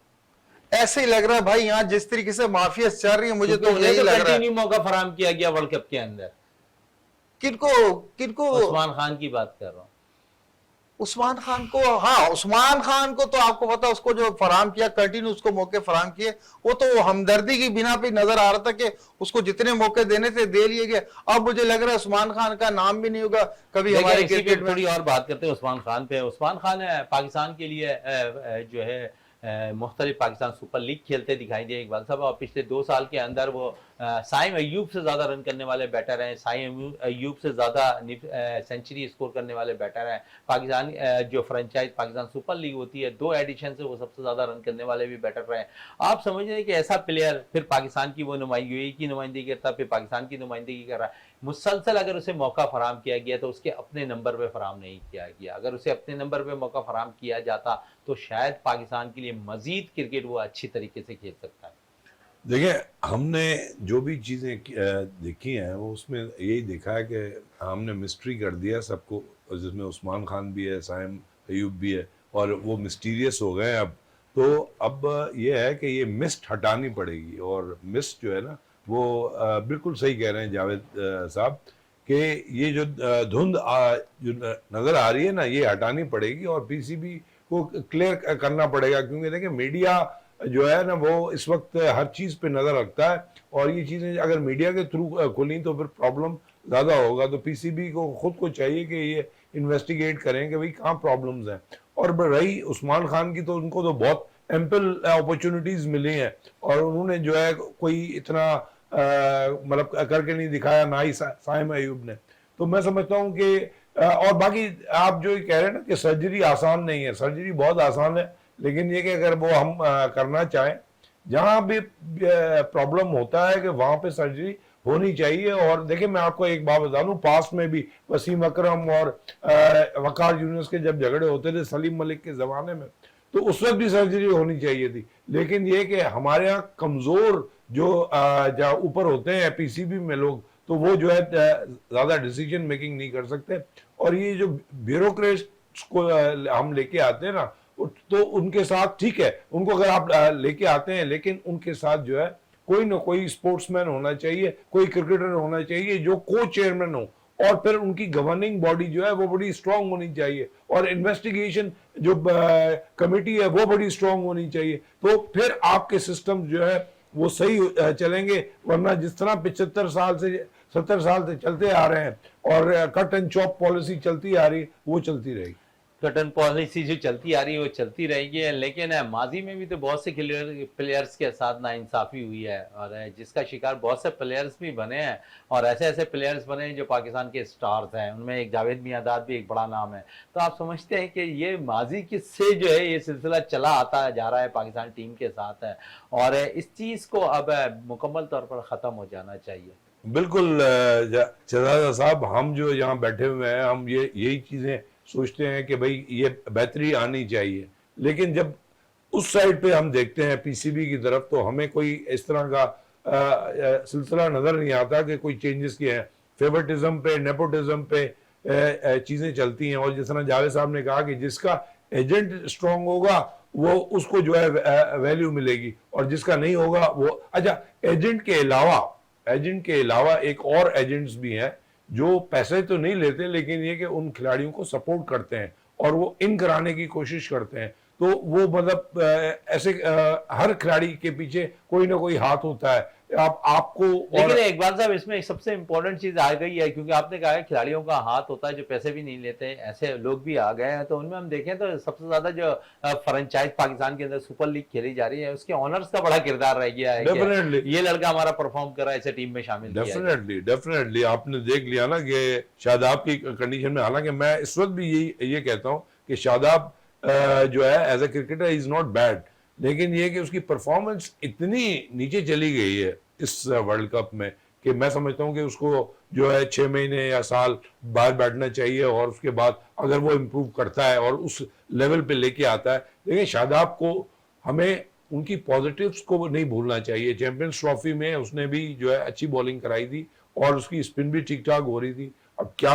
ऐसे ही लग रहा है भाई, यहाँ जिस तरीके से माफिया चल रही है मुझे तो यही लग रहा है। मौका फराहम किया गया वर्ल्ड कप के अंदर। किनको किनको? उस्मान खान की बात कर रहा हूँ। उस्मान खान को, हाँ उस्मान खान को तो आपको पता उसको जो फराम किया, कंटिन्यू उसको मौके फराम किए, वो तो हमदर्दी की बिना पे नजर आ रहा था कि उसको जितने मौके देने थे दे लिए गए। अब मुझे लग रहा है उस्मान खान का नाम भी नहीं होगा कभी हमारे क्रिकेट में। थोड़ी और बात करते हैं उस्मान खान पे। उस्मान खान पाकिस्तान के लिए जो है मुख्तलिफ पाकिस्तान सुपर लीग खेलते दिखाई दिए इकबाल साहब, और पिछले 2 साल के अंदर वो साइम अयूब से ज्यादा रन करने वाले बैटर हैं, साइम अयूब से ज्यादा सेंचुरी स्कोर करने वाले बैटर हैं। पाकिस्तान जो फ्रेंचाइज पाकिस्तान सुपर लीग होती है 2 एडिशन से वो सबसे ज्यादा रन करने वाले भी बैटर रहे। आप समझ रहे हैं कि ऐसा प्लेयर फिर पाकिस्तान की वो नुमाइंदगी की नुमाइंदगी करता, फिर पाकिस्तान की नुमाइंदगी कर रहा है। मुसलसल अगर उसे मौका फराम किया गया तो उसके अपने नंबर पे फराम नहीं किया गया। अगर उसे अपने नंबर पे मौका फराम किया जाता तो शायद पाकिस्तान के लिए मजीद क्रिकेट वो अच्छी तरीके से खेल सकता है। देखिए, हमने जो भी चीज़ें देखी हैं वो उसमें यही देखा है कि हमने मिस्ट्री कर दिया सबको, जिसमें उस्मान खान भी है, साइम अयूब भी है, और वो मिस्टीरियस हो गए हैं अब। तो अब ये है कि ये मिस्ट हटानी पड़ेगी, और मिस्ट जो है ना वो बिल्कुल सही कह रहे हैं जावेद साहब कि ये जो धुंध जो नज़र आ रही है ना, ये हटानी पड़ेगी और पीसीबी को क्लियर करना पड़ेगा, क्योंकि देखिए मीडिया जो है ना वो इस वक्त हर चीज़ पे नज़र रखता है, और ये चीज़ें अगर मीडिया के थ्रू खुली तो फिर प्रॉब्लम ज़्यादा होगा। तो पीसीबी को खुद को चाहिए कि ये इन्वेस्टिगेट करें कि भाई कहाँ प्रॉब्लम्स हैं। और रही उस्मान खान की, तो उनको तो बहुत एम्पल अपॉर्चुनिटीज़ मिली हैं, और उन्होंने जो है कोई इतना मतलब करके नहीं दिखाया, ना ही साइम अयूब ने। तो मैं समझता हूँ कि और बाकी आप जो कह रहे हैं ना कि सर्जरी आसान नहीं है, सर्जरी बहुत आसान है, लेकिन ये कि अगर वो हम करना चाहें, जहाँ भी प्रॉब्लम होता है कि वहाँ पे सर्जरी होनी चाहिए। और देखिए मैं आपको एक बात बता दूं, पास में भी वसीम अकरम और वकार यूनुस के जब झगड़े होते थे सलीम मलिक के ज़माने में, तो उस वक्त भी सर्जरी होनी चाहिए थी। लेकिन ये कि हमारे यहाँ कमज़ोर जो जहाँ ऊपर होते हैं पीसीबी में लोग, तो वो जो है ज़्यादा डिसीजन मेकिंग नहीं कर सकते। और ये जो ब्यूरोक्रेट्स को हम लेके आते हैं ना, तो उनके साथ ठीक है, उनको अगर आप लेके आते हैं, लेकिन उनके साथ जो है कोई ना कोई स्पोर्ट्समैन होना चाहिए, कोई क्रिकेटर होना चाहिए जो को चेयरमैन हो, और फिर उनकी गवर्निंग बॉडी जो है वो बड़ी स्ट्रांग होनी चाहिए, और इन्वेस्टिगेशन जो कमेटी है वो बड़ी स्ट्रांग होनी चाहिए। तो फिर आपके सिस्टम जो है वो सही चलेंगे। वरना जिस तरह 75 साल से 70 साल से चलते आ रहे हैं, और कट एंड चॉप पॉलिसी चलती आ रही, वो चलती रहेगी। कटन पॉलिसी जो चलती आ रही है वो चलती रहेगी। लेकिन माजी में भी तो बहुत से प्लेयर्स के साथ नाइंसाफ़ी हुई है, और जिसका शिकार बहुत से प्लेयर्स भी बने हैं, और ऐसे ऐसे प्लेयर्स बने हैं जो पाकिस्तान के स्टार्स हैं। उनमें एक जावेद मियांदाद भी एक बड़ा नाम है। तो आप समझते हैं कि ये माजी किससे जो है ये सिलसिला चला आता जा रहा है पाकिस्तान टीम के साथ है, और इस चीज़ को अब मुकम्मल तौर पर ख़त्म हो जाना चाहिए। बिल्कुल शहजादा साहब, हम जो यहाँ बैठे हुए हैं, हम ये यही चीज़ें सोचते हैं कि भाई ये बेहतरी आनी चाहिए, लेकिन जब उस साइड पे हम देखते हैं पीसीबी की तरफ, तो हमें कोई इस तरह का सिलसिला नज़र नहीं आता कि कोई चेंजेस किए हैं। फेवरटिज्म पे, नेपोटिज्म पे चीज़ें चलती हैं। और जिस तरह जावेद साहब ने कहा कि जिसका एजेंट स्ट्रांग होगा वो उसको जो है वैल्यू मिलेगी, और जिसका नहीं होगा वो अच्छा। एजेंट के अलावा एक और एजेंट्स भी हैं जो पैसे तो नहीं लेते, लेकिन ये कि उन खिलाड़ियों को सपोर्ट करते हैं और वो इन कराने की कोशिश करते हैं। तो वो मतलब ऐसे हर खिलाड़ी के पीछे कोई ना कोई हाथ होता है। आपको लेकिन और इकबाल साहब, इसमें एक सबसे इंपॉर्टेंट चीज आ गई है, क्योंकि आपने कहा है खिलाड़ियों का हाथ होता है जो पैसे भी नहीं लेते, ऐसे लोग भी आ गए हैं। तो उनमें हम देखें तो सबसे ज्यादा जो फ्रेंचाइज पाकिस्तान के अंदर सुपर लीग खेली जा रही है, उसके ऑनर्स का बड़ा किरदार रह गया है डेफिनेटली कि ये लड़का हमारा परफॉर्म कर रहा है, इसे टीम में शामिल किया जाए। डेफिनेटली आपने देख लिया ना कि शादाब की कंडीशन में, हालांकि मैं इस वक्त भी ये कहता हूं कि शादाब जो है as a cricketer is not bad, लेकिन ये कि उसकी परफॉर्मेंस इतनी नीचे चली गई है इस वर्ल्ड कप में कि मैं समझता हूं कि उसको जो है 6 महीने या साल बाहर बैठना चाहिए, और उसके बाद अगर वो इम्प्रूव करता है और उस लेवल पे लेके आता है। लेकिन शादाब को हमें उनकी पॉजिटिव्स को नहीं भूलना चाहिए। चैंपियंस ट्रॉफी में उसने भी जो है अच्छी बॉलिंग कराई थी, और उसकी स्पिन भी ठीक ठाक हो रही थी। अब क्या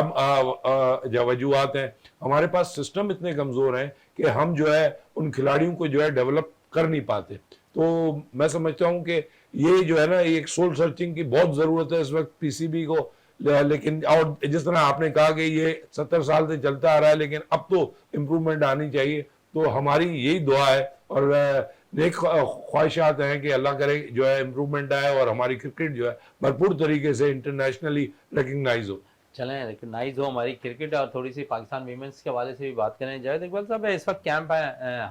जो वजूहत हैं, हमारे पास सिस्टम इतने कमज़ोर हैं कि हम जो है उन खिलाड़ियों को जो है डेवलप कर नहीं पाते। तो मैं समझता हूँ कि ये जो है ना, एक सोल सर्चिंग की बहुत ज़रूरत है इस वक्त पीसीबी को। लेकिन और जिस तरह आपने कहा कि ये 70 साल से चलता आ रहा है, लेकिन अब तो इम्प्रूवमेंट आनी चाहिए। तो हमारी यही दुआ है और नेक ख्वाहिशात हैं कि अल्लाह करे जो है इम्प्रूवमेंट आए, और हमारी क्रिकेट जो है भरपूर तरीके से इंटरनेशनली रिकग्नाइज हो। चलें रिकगनाइज हो हमारी क्रिकेट, और थोड़ी सी पाकिस्तान वीमेंस के हवाले से भी बात करें। जावेद इकबाल साहब, इस वक्त कैंप है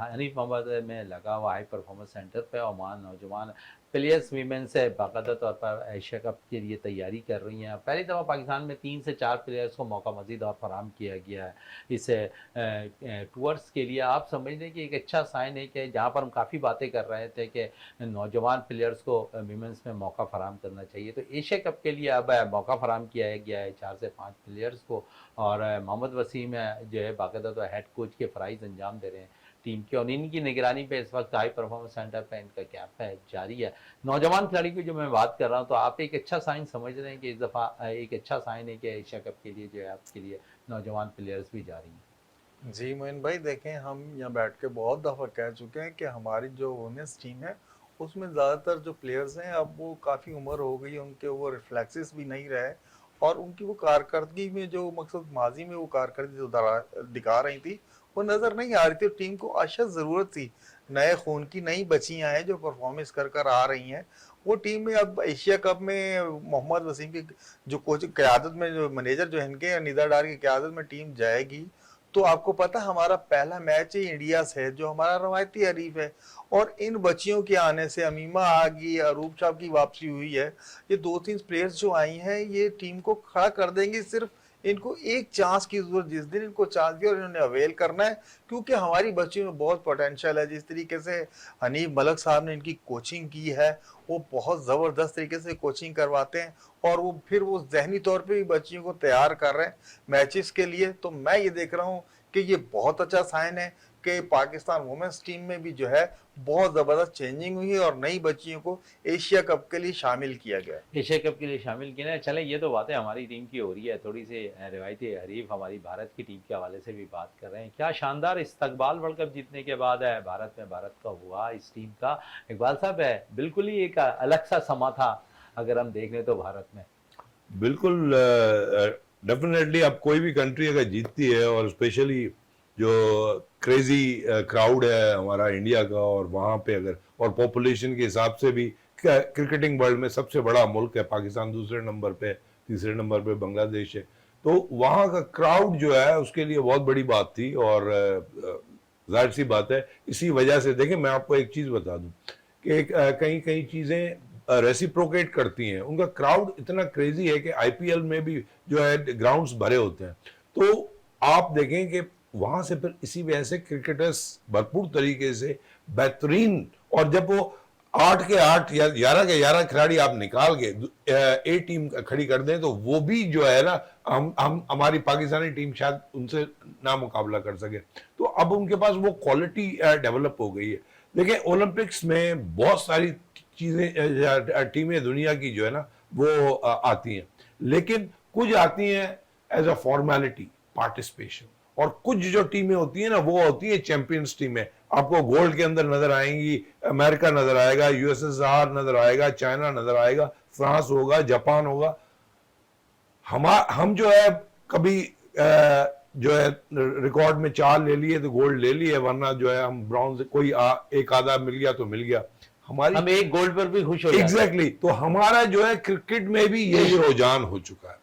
हनीफ मोहम्मद में लगा हुआ हाई परफॉर्मेंस सेंटर पे। ओमान नौजवान प्लेयर्स वीमेन से बाकायदा तौर पर एशिया कप के लिए तैयारी कर रही हैं। पहली दफ़ा पाकिस्तान में 3 से 4 प्लेयर्स को मौका मज़ीद और फराम किया गया है इस टूर्स के लिए। आप समझ लें कि एक अच्छा साइन है कि जहाँ पर हम काफ़ी बातें कर रहे थे कि नौजवान प्लेयर्स को वीमेंस में मौका फराम करना चाहिए, तो एशिया कप के लिए अब मौका फराम किया गया है 4 से 5 प्लेयर्स को। और मोहम्मद वसीम जो है बाकायदा तो हेड कोच के फ़राइज़ अंजाम दे रहे हैं। टीम की, और इनकी निगरानी पे इस वक्त हाई परफॉर्मेंस सेंटर पे इनका कैंप है जारी है। नौजवान खिलाड़ी की जो मैं बात कर रहा हूँ, तो आप एक अच्छा साइन समझ रहे हैं कि इस दफ़ा एक अच्छा साइन है कि एशिया कप के लिए जो है आपके लिए नौजवान प्लेयर्स भी जा रही हैं? जी मोइन भाई, देखें हम यहाँ बैठ के बहुत दफ़ा कह चुके हैं कि हमारी जो वुमेंस टीम है उसमें ज़्यादातर जो प्लेयर्स हैं अब वो काफ़ी उम्र हो गई है, उनके वो रिफ्लेक्सेस भी नहीं रहे, और उनकी वो कारकर्दगी में जो मकसद माजी में वो कारकर्दगी जो दिखा रही थी वो नज़र नहीं आ रही थी। टीम को अशद ज़रूरत थी नए खून की, नई बच्चियाँ हैं जो परफॉर्मेंस कर कर आ रही हैं। वो टीम में अब एशिया कप में मोहम्मद वसीम की जो कोच क़यादत में, जो मैनेजर जो इनके निदा डार की क़यादत में टीम जाएगी, तो आपको पता हमारा पहला मैच ही इंडिया से है जो हमारा रवायती हरीफ है। और इन बच्चियों के आने से अमीमा आ गई, अरूप साहब की वापसी हुई है, ये 2-3 प्लेयर्स जो आई हैं ये टीम को खड़ा कर देंगे। सिर्फ इनको एक चांस की जरूरत, जिस दिन इनको चांस दिया और इन्होंने अवेल करना है, क्योंकि हमारी बच्चियों में बहुत पोटेंशियल है। जिस तरीके से हनीफ मलक साहब ने इनकी कोचिंग की है, वो बहुत ज़बरदस्त तरीके से कोचिंग करवाते हैं, और वो फिर वो जहनी तौर पे भी बच्चियों को तैयार कर रहे हैं मैचेस के लिए। तो मैं ये देख रहा हूँ कि ये बहुत अच्छा साइन है कि पाकिस्तान वुमेन्स टीम में भी जो है बहुत ज़बरदस्त चेंजिंग हुई है और नई बच्चियों को एशिया कप के लिए शामिल किया गया। एशिया कप के लिए शामिल किया ना। चले, ये तो बातें हमारी टीम की हो रही है, थोड़ी सी रिवायती हरीफ हमारी भारत की टीम के हवाले से भी बात कर रहे हैं। क्या शानदार इस्तकबाल वर्ल्ड कप जीतने के बाद है भारत में, भारत का हुआ इस टीम का। इकबाल साहब है बिल्कुल ही एक अलग सा समा था अगर हम देख लें तो भारत में। बिल्कुल, डेफिनेटली अब कोई भी कंट्री अगर जीतती है, और स्पेशली जो क्रेजी क्राउड है हमारा इंडिया का, और वहाँ पे अगर, और पॉपुलेशन के हिसाब से भी क्रिकेटिंग वर्ल्ड में सबसे बड़ा मुल्क है पाकिस्तान, दूसरे नंबर पे, तीसरे नंबर पे बांग्लादेश है, तो वहाँ का क्राउड जो है उसके लिए बहुत बड़ी बात थी। और जाहिर सी बात है, इसी वजह से देखें, मैं आपको एक चीज़ बता दूं कि कई कई चीज़ें रेसिप्रोकेट करती हैं। उनका क्राउड इतना क्रेजी है कि आईपीएल में भी जो है ग्राउंड्स भरे होते हैं। तो आप देखें कि वहां से फिर इसी वजह से क्रिकेटर्स भरपूर तरीके से बेहतरीन, और जब वो 8 के 8 या 11 के 11 खिलाड़ी आप निकाल के ए टीम खड़ी कर दें, तो वो भी जो है ना, हम हमारी पाकिस्तानी टीम शायद उनसे ना मुकाबला कर सके। तो अब उनके पास वो क्वालिटी डेवलप हो गई है। देखिए, ओलंपिक्स में बहुत सारी चीजें टीमें दुनिया की जो है ना वो आती हैं, लेकिन कुछ आती हैं एज अ फॉर्मेलिटी, पार्टिसिपेशन, और कुछ जो टीमें होती हैं ना वो होती है चैंपियंस टीमें। आपको गोल्ड के अंदर नजर आएंगी, अमेरिका नजर आएगा, यूएसएसआर नजर आएगा, चाइना नजर आएगा, फ्रांस होगा, जापान होगा। हम जो है कभी जो है रिकॉर्ड में 4 ले लिए तो गोल्ड ले लिए, वरना जो है हम ब्रॉन्ज, कोई एक आधा मिल गया तो मिल गया। हम एक गोल्ड पर भी खुश हो जाते हैं। एग्जैक्टली। तो हमारा जो है क्रिकेट में भी यही रुझान हो चुका है।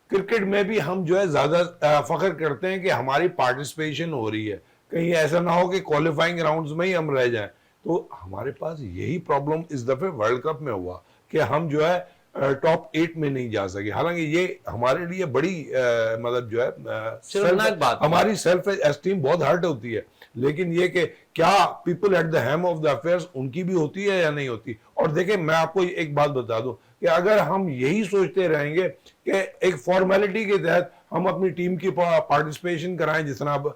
क्रिकेट में भी हम जो है ज्यादा फख्र करते हैं कि हमारी पार्टिसिपेशन हो रही है, कहीं ऐसा ना हो कि क्वालिफाइंग राउंड्स में ही हम रह जाएं। तो हमारे पास यही प्रॉब्लम इस दफे वर्ल्ड कप में हुआ कि हम जो है टॉप 8 में नहीं जा सके। हालांकि ये हमारे लिए बड़ी मतलब जो है हमारी सेल्फ एस्टीम बहुत हर्ट होती है, लेकिन ये कि क्या people at the helm of the affairs उनकी भी होती है या नहीं होती। और देखें, मैं आपको एक बात बता दूं कि अगर हम यही सोचते रहेंगे कि एक फॉर्मेलिटी के तहत हम अपनी टीम की पार्टिसिपेशन कराएं, जिस तरह अब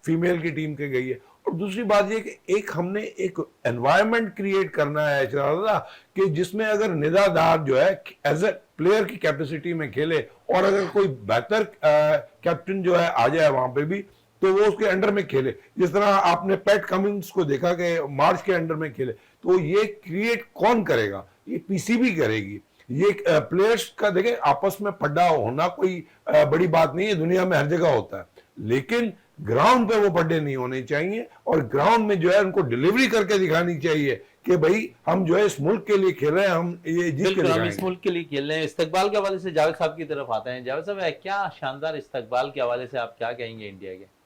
फीमेल की टीम के गई है, और दूसरी बात ये कि एक हमने एक एनवायरनमेंट क्रिएट करना है कि जिसमें अगर निदादार जो है एज ए प्लेयर की कैपेसिटी में खेले, और अगर कोई बेहतर कैप्टन जो है आ जाए वहां पे भी, तो वो उसके अंडर में खेले। जिस तरह आपने पैट कमिंस को देखा कि मार्च के अंडर में खेले, तो ये क्रिएट कौन करेगा? ये पीसीबी करेगी। ये प्लेयर्स का देखें आपस में पड्डा होना कोई बड़ी बात नहीं है, दुनिया में हर जगह होता है, लेकिन ग्राउंड पे वो पड्डे नहीं होने चाहिए, और ग्राउंड में जो है उनको डिलीवरी करके दिखानी चाहिए कि भाई हम जो है इस मुल्क के लिए खेल रहे हैं, हम ये जीत के हम इस मुल्क के लिए खेल रहे हैं। इस्तकबाल के हवाले से जावेद साहब की तरफ आते हैं। जावेद साहब, क्या शानदार इस्तकबाल के हवाले से आप क्या कहेंगे इंडिया के?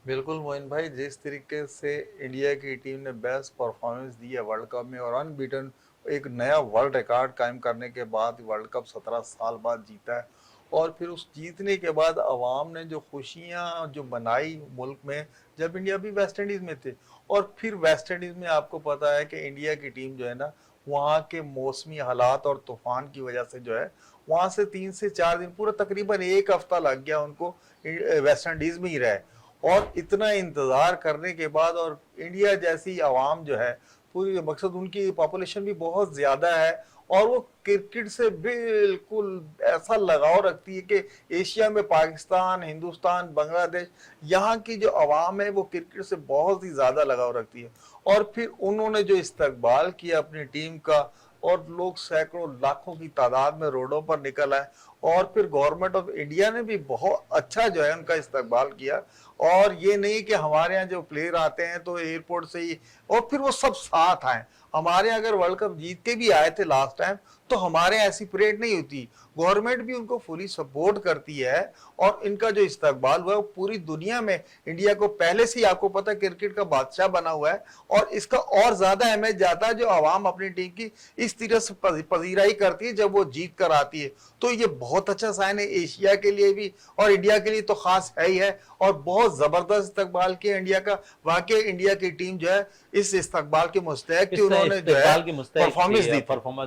बिल्कुल मोइन भाई, जिस तरीके से इंडिया की टीम ने बेस्ट परफॉर्मेंस दी है वर्ल्ड कप में और अनबीटन एक नया वर्ल्ड रिकॉर्ड कायम करने के बाद वर्ल्ड कप 17 साल बाद जीता है, और फिर उस जीतने के बाद अवाम ने जो खुशियां जो मनाई मुल्क में, जब इंडिया भी वेस्ट इंडीज़ में थे, और फिर वेस्ट इंडीज़ में आपको पता है कि इंडिया की टीम जो है ना, वहाँ के मौसमी हालात और तूफान की वजह से जो है वहाँ से 3 से 4 दिन, पूरा तकरीबन 1 हफ्ता लग गया उनको वेस्ट इंडीज़ में ही रहे। और इतना इंतज़ार करने के बाद, और इंडिया जैसी आवाम जो है, पूरी मकसद उनकी पॉपुलेशन भी बहुत ज़्यादा है और वो क्रिकेट से बिल्कुल ऐसा लगाव रखती है कि एशिया में पाकिस्तान, हिंदुस्तान, बांग्लादेश, यहाँ की जो आवाम है वो क्रिकेट से बहुत ही ज़्यादा लगाव रखती है। और फिर उन्होंने जो इस्तकबाल किया अपनी टीम का, और लोग सैकड़ों लाखों की तादाद में रोडों पर निकल आए, और फिर गवर्नमेंट ऑफ इंडिया ने भी बहुत अच्छा जो है उनका इस्तकबाल किया। और ये नहीं कि हमारे यहाँ जो प्लेयर आते हैं तो एयरपोर्ट से ही, और फिर वो सब साथ आए। हमारे यहाँ अगर वर्ल्ड कप जीत के भी आए थे लास्ट टाइम, तो हमारे यहाँ ऐसी परेड नहीं होती, गवर्नमेंट भी उनको फुली सपोर्ट करती है। और इनका जो इस्तकबाल हुआ है वो पूरी दुनिया में, इंडिया को पहले से ही आपको पता है क्रिकेट का बादशाह बना हुआ है, और इसका और ज्यादा अहमियत जाता है जो आवाम अपनी टीम की इस तरह से पजीराई करती है जब वो जीत कर आती है। तो ये बहुत अच्छा साइन है एशिया के लिए भी, और इंडिया के लिए तो खास है ही है। और बहुत जबरदस्त इस्तकबाल किया इंडिया का, वाकई इंडिया की टीम जो है इस इस्तकबाल के मुस्तहक थी, उन्होंने जो है परफॉर्मेंस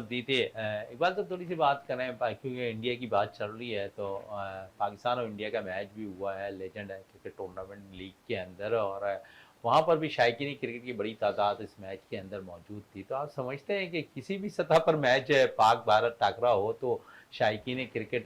दी थी। इकबाल साहब थोड़ी सी बात करें, क्योंकि इंडिया की बात चल रही है, तो पाकिस्तान और इंडिया का मैच भी हुआ है लेजेंड क्रिकेट टूर्नामेंट लीग के अंदर, और वहाँ पर भी शायकीन क्रिकेट की बड़ी तादाद इस मैच के अंदर मौजूद थी। तो आप समझते हैं कि किसी भी सतह पर मैच पाक भारत टाकरा हो तो शायकीन क्रिकेट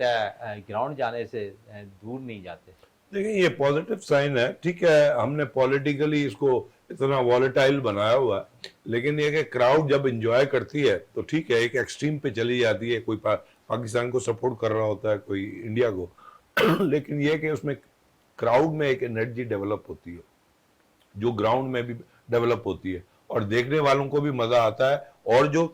ग्राउंड जाने से दूर नहीं जाते? देखिए, ये पॉजिटिव साइन है। ठीक है, हमने पॉलिटिकली इसको इतना वॉलेटाइल बनाया हुआ है, लेकिन ये कि क्राउड जब एंजॉय करती है तो ठीक है, एक एक्सट्रीम पे चली जाती है, कोई पाकिस्तान को सपोर्ट कर रहा होता है, कोई इंडिया को लेकिन ये कि उसमें क्राउड में एक एनर्जी डेवलप होती है जो ग्राउंड में भी डेवलप होती है, और देखने वालों को भी मजा आता है, और जो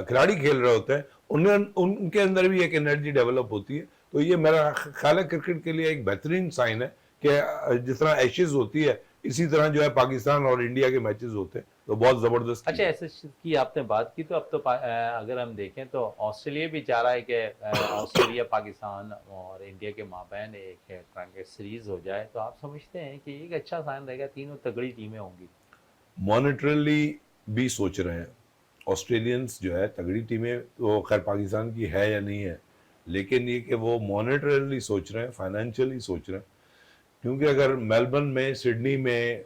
खिलाड़ी खेल रहे होते हैं उनके अंदर भी एक एनर्जी डेवलप होती है। तो ये मेरा ख्याल है क्रिकेट के लिए एक बेहतरीन साइन है कि जिस तरह एशेज होती है इसी तरह जो है पाकिस्तान और इंडिया के मैचेस होते हैं, तो बहुत जबरदस्त। अच्छा, ऐसे की आपने बात की, तो अब तो अगर हम देखें तो ऑस्ट्रेलिया भी चाह रहा है कि ऑस्ट्रेलिया, पाकिस्तान और इंडिया के माबैन एक तरह के सीरीज हो जाए। तो आप समझते हैं कि एक अच्छा साइन रहेगा, तीनों तगड़ी टीमें होंगी? मॉनेटरली भी सोच रहे हैं ऑस्ट्रेलियंस जो है, तगड़ी टीमें तो खैर पाकिस्तान की है या नहीं है, लेकिन ये कि वो मॉनेटरली सोच रहे हैं, फाइनेंशियली सोच रहे हैं। क्योंकि अगर मेलबर्न में, सिडनी में,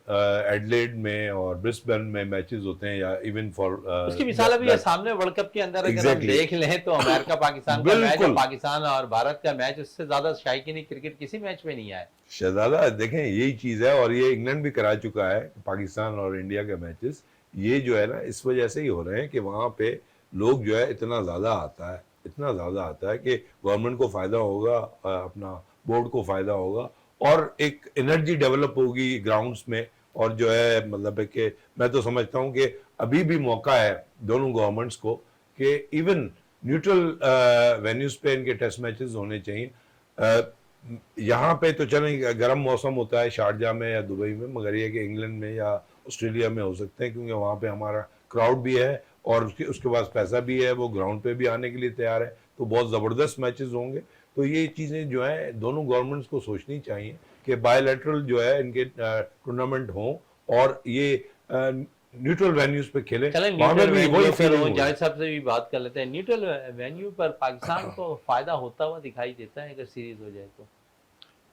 एडलेड में और ब्रिस्बेन में मैचेस होते हैं, या इवन फॉर उसकी मिसाल अभी सामने वर्ल्ड कप के अंदर अगर हम देख लें तो अमेरिका पाकिस्तान का मैच और पाकिस्तान और भारत का मैच, उससे ज्यादा शायकीन क्रिकेट किसी मैच में नहीं आया। शहजादा देखें, यही चीज है, और ये इंग्लैंड भी करा चुका है, पाकिस्तान और इंडिया के मैचेस ये जो है ना इस वजह से ही हो रहे हैं कि वहां पे लोग जो है इतना ज्यादा आता है कि गवर्नमेंट को फायदा होगा, अपना बोर्ड को फायदा होगा, और एक एनर्जी डेवलप होगी ग्राउंड्स में। और जो है मतलब है कि मैं तो समझता हूं कि अभी भी मौका है दोनों गवर्नमेंट्स को कि इवन न्यूट्रल वेन्यूज पे इनके टेस्ट मैचेस होने चाहिए। यहाँ पे तो चलें, गर्म मौसम होता है शारजा में या दुबई में, मगर ये कि इंग्लैंड में या ऑस्ट्रेलिया में हो सकते हैं, क्योंकि वहाँ पे हमारा क्राउड भी है और उसके पास पैसा भी है, वो ग्राउंड पे भी आने के लिए तैयार है, तो बहुत ज़बरदस्त मैचेस होंगे। तो ये चीज़ें जो है दोनों गवर्नमेंट्स को सोचनी चाहिए कि बायलैटरल जो है इनके टूर्नामेंट हों, और ये न्यूट्रल वेन्यूज पे खेलें। जावेद साहब से भी बात कर लेते हैं, न्यूट्रल वेन्यू पर पाकिस्तान को फायदा होता हुआ दिखाई देता है अगर सीरीज हो जाए तो?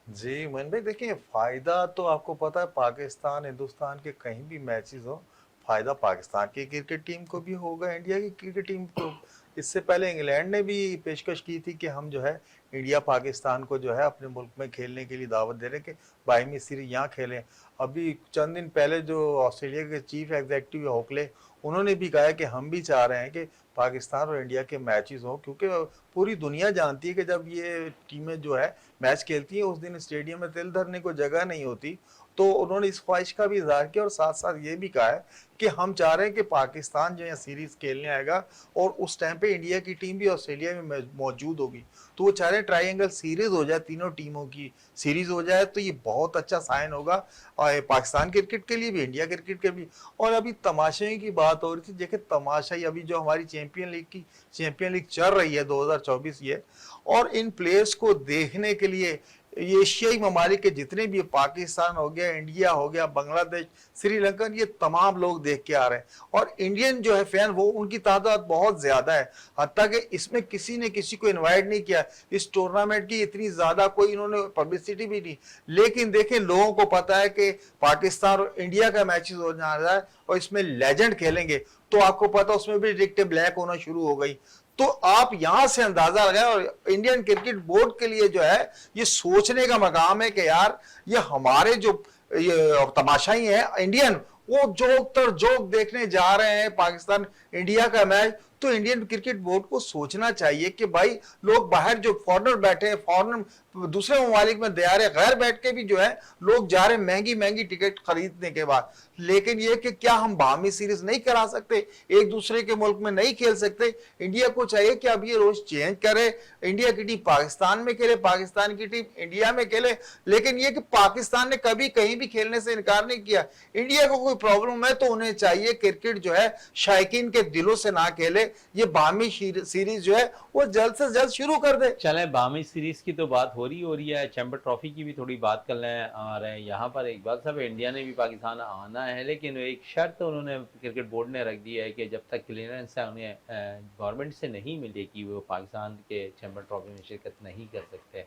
जी मोइन भाई, देखिए फायदा तो आपको पता है, पाकिस्तान हिंदुस्तान के कहीं भी मैचेस हो, फायदा पाकिस्तान की क्रिकेट टीम को भी होगा, इंडिया की क्रिकेट टीम को। इससे पहले इंग्लैंड ने भी पेशकश की थी कि हम जो है इंडिया पाकिस्तान को जो है अपने मुल्क में खेलने के लिए दावत दे रहे हैं कि बाईमी सीरीज यहाँ खेलें। अभी चंद दिन पहले जो ऑस्ट्रेलिया के चीफ एग्जीक्यूटिव होकले, उन्होंने भी कहा कि हम भी चाह रहे हैं कि पाकिस्तान और इंडिया के मैचेस हों, क्योंकि पूरी दुनिया जानती है कि जब ये टीमें जो है मैच खेलती हैं उस दिन स्टेडियम में तिल धरने को जगह नहीं होती। तो उन्होंने इस ख्वाहिश का भी इजहार किया, और साथ साथ ये भी कहा है कि हम चाह रहे हैं कि पाकिस्तान जो है सीरीज खेलने आएगा, और उस टाइम पे इंडिया की टीम भी ऑस्ट्रेलिया में मौजूद होगी। तो वो चाह रहे हैं ट्राइंगल सीरीज हो जाए, तीनों टीमों की सीरीज हो जाए, तो ये बहुत अच्छा साइन होगा और पाकिस्तान क्रिकेट के लिए भी, इंडिया क्रिकेट के भी। और अभी तमाशे की बात हो रही थी, देखिए तमाशा ही अभी जो हमारी चैंपियन लीग चल रही है 2024 ये, और इन प्लेयर्स को देखने के लिए एशियाई ममालिक के जितने भी, पाकिस्तान हो गया, इंडिया हो गया, बांग्लादेश, श्रीलंका, ये तमाम लोग देख के आ रहे हैं। और इंडियन जो है फैन, वो उनकी तादाद बहुत ज्यादा है। हत्ता कि इसमें किसी ने किसी को इनवाइट नहीं किया। इस टूर्नामेंट की इतनी ज्यादा कोई इन्होंने पब्लिसिटी भी नहीं। लेकिन देखें, लोगों को पता है कि पाकिस्तान और इंडिया का मैचेस हो जा रहा है और इसमें लेजेंड खेलेंगे, तो आपको पता उसमें भी टिकटें ब्लैक होना शुरू हो गई। तो आप यहां से अंदाजा लगाएं। और इंडियन क्रिकेट बोर्ड के लिए जो है ये सोचने का मकाम है कि यार, ये हमारे जो ये तमाशाई हैं इंडियन, वो जोक तर जोक देखने जा रहे हैं पाकिस्तान इंडिया का मैच। तो इंडियन क्रिकेट बोर्ड को सोचना चाहिए कि भाई, लोग बाहर जो फॉरनर बैठे हैं, फॉरनर दूसरे ममालिक में दयारे गैर बैठ के भी जो है लोग जा रहे हैं महंगी महंगी टिकट खरीदने के बाद। लेकिन ये कि क्या हम बाहमी सीरीज नहीं करा सकते, एक दूसरे के मुल्क में नहीं खेल सकते? इंडिया को चाहिए कि अब ये रोज चेंज करे, इंडिया की टीम पाकिस्तान में खेले, पाकिस्तान की टीम इंडिया में खेले। लेकिन ये कि पाकिस्तान ने कभी कहीं भी खेलने से इनकार नहीं किया। इंडिया को कोई प्रॉब्लम है तो उन्हें चाहिए क्रिकेट जो है शायकीन के दिलों से ना खेले, ये बाहमी सीरीज जो है वो जल्द से जल्द शुरू कर दे। चलें, बाहमी सीरीज की तो बात हो रही है, चैंपियन ट्रॉफी की भी थोड़ी बात कर लें। और यहाँ पर एक बात साहब, इंडिया ने भी पाकिस्तान आना है, लेकिन एक शर्त उन्होंने क्रिकेट बोर्ड ने रख दी है कि जब तक क्लियरेंस है उन्हें गवर्नमेंट से नहीं मिलेगी, वो पाकिस्तान के चैंपियन ट्रॉफी में शिरकत नहीं कर सकते।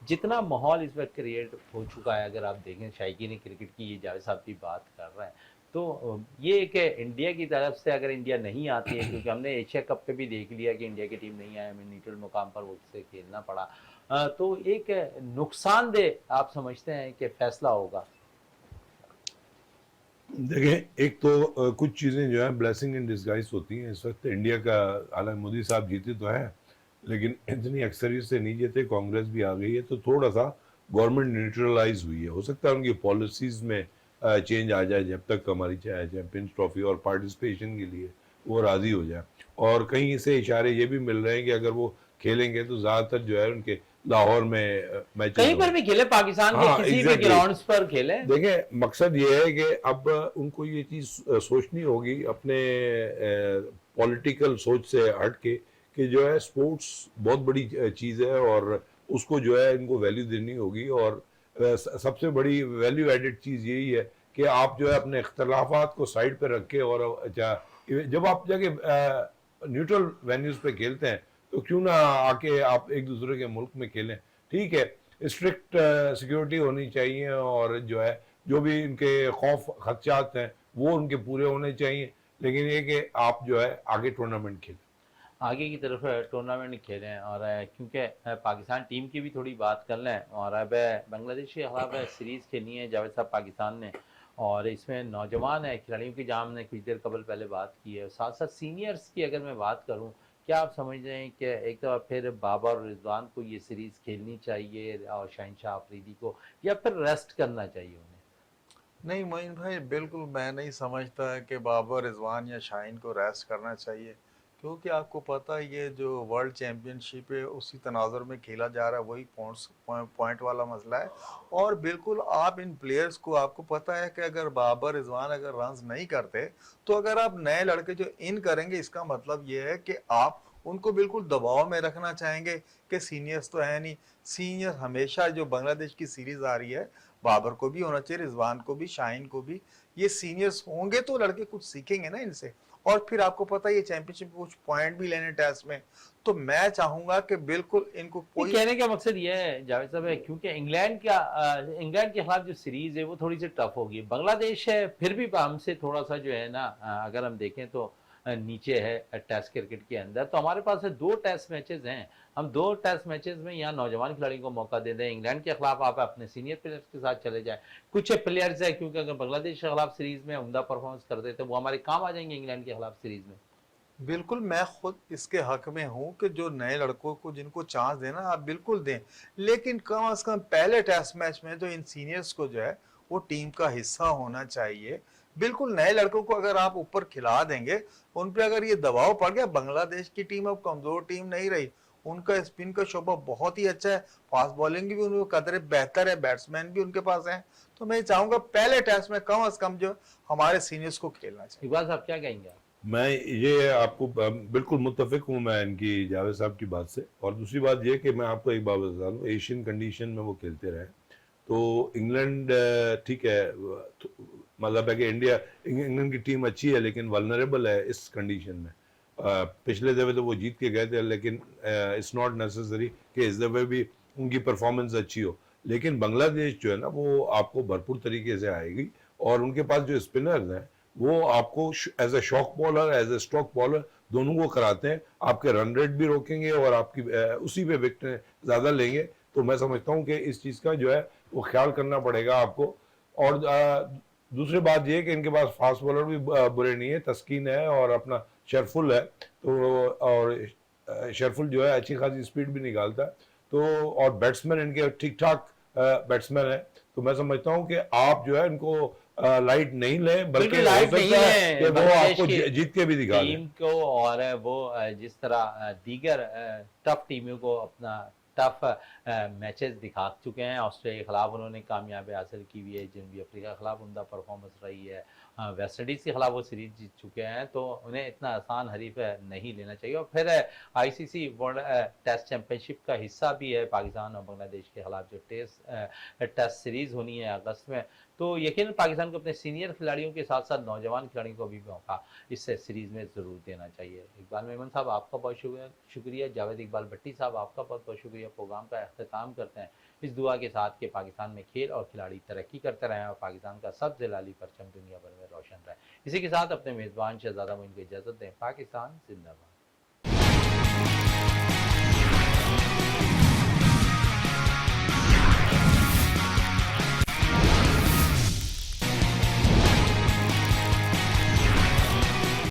जितना माहौल इस वक्त क्रिएट हो चुका है, अगर आप देखें शायकीन क्रिकेट की, ये जावेद साहब की बात कर रहे हैं, तो ये कि इंडिया की तरफ से अगर इंडिया नहीं आती है, क्योंकि हमने एशिया कप पे भी देख लिया कि इंडिया की टीम नहीं आई, हमें न्यूट्रल मुकाम पर उससे खेलना पड़ा, तो एक नुकसानदेह आप समझते हैं कि फैसला होगा? देखें, एक तो कुछ चीज़ें जो है ब्लेसिंग इन डिस्गाइज होती हैं। इस वक्त इंडिया का, हालांकि मोदी साहब जीते तो हैं, लेकिन इतनी अक्सरियत से नहीं जीते, कांग्रेस भी आ गई है, तो थोड़ा सा गवर्नमेंट न्यूट्रलाइज हुई है। हो सकता है उनकी पॉलिसीज़ में चेंज आ जाए, जब तक हमारी चैंपियंस ट्रॉफी और पार्टिसिपेशन के लिए वो राज़ी हो जाए। और कहीं से इशारे ये भी मिल रहे हैं कि अगर वो खेलेंगे तो ज़्यादातर जो है उनके लाहौर में मैच कहीं पर भी खेले, पाकिस्तान के किसी भी ग्राउंड्स पर खेले। देखें, मकसद ये है कि अब उनको ये चीज़ सोचनी होगी अपने पॉलिटिकल सोच से हट के, कि जो है स्पोर्ट्स बहुत बड़ी चीज़ है और उसको जो है इनको वैल्यू देनी होगी। और सबसे बड़ी वैल्यू एडेड चीज़ यही है कि आप जो है अपने इख्तलाफात को साइड पर रखें, और जब आप जाके न्यूट्रल वेन्यूज़ पे खेलते हैं तो क्यों ना आके आप एक दूसरे के मुल्क में खेलें। ठीक है, स्ट्रिक्ट सिक्योरिटी होनी चाहिए, और जो है जो भी इनके खौफ खदशात हैं वो उनके पूरे होने चाहिए, लेकिन ये कि आप जो है आगे टूर्नामेंट खेलें, आगे की तरफ टूर्नामेंट खेलें। और क्योंकि पाकिस्तान टीम की भी थोड़ी बात कर लें, और अब बांग्लादेश के खिलाफ सीरीज़ खेलनी है जावेद साहब पाकिस्तान ने, और इसमें नौजवान है खिलाड़ियों की, जहाँ हमने कुछ देर कबल पहले बात की है, साथ साथ सीनियर्स की अगर मैं बात करूँ, क्या आप समझ रहे हैं कि एक दफ़ा फिर बाबर और रिजवान को ये सीरीज़ खेलनी चाहिए और शहनशाह अफरीदी को, या फिर रेस्ट करना चाहिए उन्हें? नहीं मोइन भाई, बिल्कुल मैं नहीं समझता है कि बाबर, रिजवान या शाहीन को रेस्ट करना चाहिए। क्योंकि आपको पता है ये जो वर्ल्ड चैम्पियनशिप है उसी तनाजुर में खेला जा रहा है, वही पॉइंट वाला मसला है। और बिल्कुल आप इन प्लेयर्स को, आपको पता है कि अगर बाबर, रिजवान अगर रन्स नहीं करते, तो अगर आप नए लड़के जो इन करेंगे, इसका मतलब ये है कि आप उनको बिल्कुल दबाव में रखना चाहेंगे कि सीनियर्स तो है नहीं। सीनियर हमेशा, जो बांग्लादेश की सीरीज आ रही है, बाबर को भी होना चाहिए, रिजवान को भी, शाहीन को भी, ये सीनियर्स होंगे तो लड़के कुछ सीखेंगे ना इनसे। और फिर आपको पता है ये चैंपियनशिप कुछ पॉइंट भी लेने टेस्ट में, तो मैं चाहूंगा कि बिल्कुल इनको कोई, कहने का मकसद ये है जावेद साहब है, क्योंकि इंग्लैंड के खिलाफ जो सीरीज है वो थोड़ी सी टफ होगी। बांग्लादेश है फिर भी हमसे थोड़ा सा जो है ना, अगर हम देखें तो नीचे है टेस्ट क्रिकेट के अंदर, तो हमारे पास है 2 टेस्ट मैचेस हैं। हम 2 टेस्ट मैचेस में यहाँ नौजवान खिलाड़ियों को मौका दे दें। इंग्लैंड के खिलाफ आप अपने सीनियर प्लेयर्स के साथ चले जाएं। कुछ प्लेयर्स है, क्योंकि अगर बांग्लादेश के खिलाफ सीरीज में उम्दा परफॉर्मेंस कर देते वो हमारे काम आ जाएंगे इंग्लैंड के खिलाफ सीरीज में। बिल्कुल मैं खुद इसके हक में हूं कि जो नए लड़कों को जिनको चांस देना आप बिल्कुल दें, लेकिन कम से कम पहले टेस्ट मैच में तो इन सीनियर्स को जो है वो टीम का हिस्सा होना चाहिए। बिल्कुल नए लड़कों को अगर आप ऊपर खिला देंगे, उन पे अगर ये दबाव पड़ गया, बांग्लादेश की टीम अब कमजोर टीम नहीं रही, उनका स्पिन का शोबा बहुत ही अच्छा है, फास्ट बॉलिंग भी उनकी कदर बेहतर है, बैट्समैन भी उनके पास है। तो मैं चाहूंगा पहले टेस्ट में कम से कम जो हमारे सीनियर्स को खेलना चाहिए। इकबाल साहब क्या कहेंगे आप? मैं ये आपको बिल्कुल मुत्तफिक हूँ मैं इनकी जावेद साहब की बात से। और दूसरी बात ये कि मैं आपको एक बात बता दूँ, एशियन कंडीशन में वो खेलते रहे तो इंग्लैंड ठीक है मतलब है कि इंग्लैंड की टीम अच्छी है लेकिन वल्नरेबल है इस कंडीशन में। पिछले दफे तो वो जीत के गए थे लेकिन इट्स नॉट नेसेसरी कि इस दफे भी उनकी परफॉर्मेंस अच्छी हो। लेकिन बांग्लादेश जो है ना वो आपको भरपूर तरीके से आएगी और उनके पास जो स्पिनर्स हैं वो आपको as a shock bowler as a stroke bowler दोनों को कराते हैं, आपके रन रेट भी रोकेंगे और आपकी उसी पे विकेटें ज़्यादा लेंगे। तो मैं समझता हूँ कि इस चीज़ का जो है वो ख्याल करना पड़ेगा आपको। और दूसरी बात ये कि इनके पास फास्ट बॉलर भी बुरे नहीं है, तस्कीन है और अपना शरफुल है। तो और शरफुल जो है अच्छी खासी स्पीड भी निकालता है। तो और बैट्समैन इनके ठीक ठाक बैट्समैन है। तो मैं समझता हूँ कि आप जो है इनको लाइट नहीं लें, बल्कि बिल्कुल हो लाइट नहीं सकता है कि है वो बांग्लादेश आपको की जीत के भी दिखा दें। टीम को, और वो जिस तरह दीगर टफ टीमों को अपना टफ मैचेस दिखा चुके हैं। ऑस्ट्रेलिया के खिलाफ उन्होंने कामयाबी हासिल की हुई है, जनूबी अफ्रीका के खिलाफ उनका परफॉर्मेंस रही है, वेस्ट इंडीज़ के खिलाफ वो सीरीज जीत चुके हैं। तो उन्हें इतना आसान हरीफ नहीं लेना चाहिए। और फिर आईसीसी वर्ल्ड टेस्ट चैंपियनशिप का हिस्सा भी है पाकिस्तान और बांग्लादेश के खिलाफ जो टेस्ट सीरीज होनी है अगस्त में। तो यकीन पाकिस्तान को अपने सीनियर खिलाड़ियों के साथ साथ नौजवान खिलाड़ियों को भी मौका इस सीरीज़ में ज़रूर देना चाहिए। इकबाल मेमन साहब आपका बहुत शुक्रिया। जावेद इकबाल भट्टी साहब आपका बहुत बहुत शुक्रिया। प्रोग्राम का अख्ताम करते हैं इस दुआ के साथ कि पाकिस्तान में खेल और खिलाड़ी तरक्की करते रहें और पाकिस्तान का सब जलाली परचम दुनिया भर में रोशन रहे। इसी के साथ अपने मेज़बान शहजादा मोइन को इजाज़त दें। पाकिस्तान जिंदाबाद।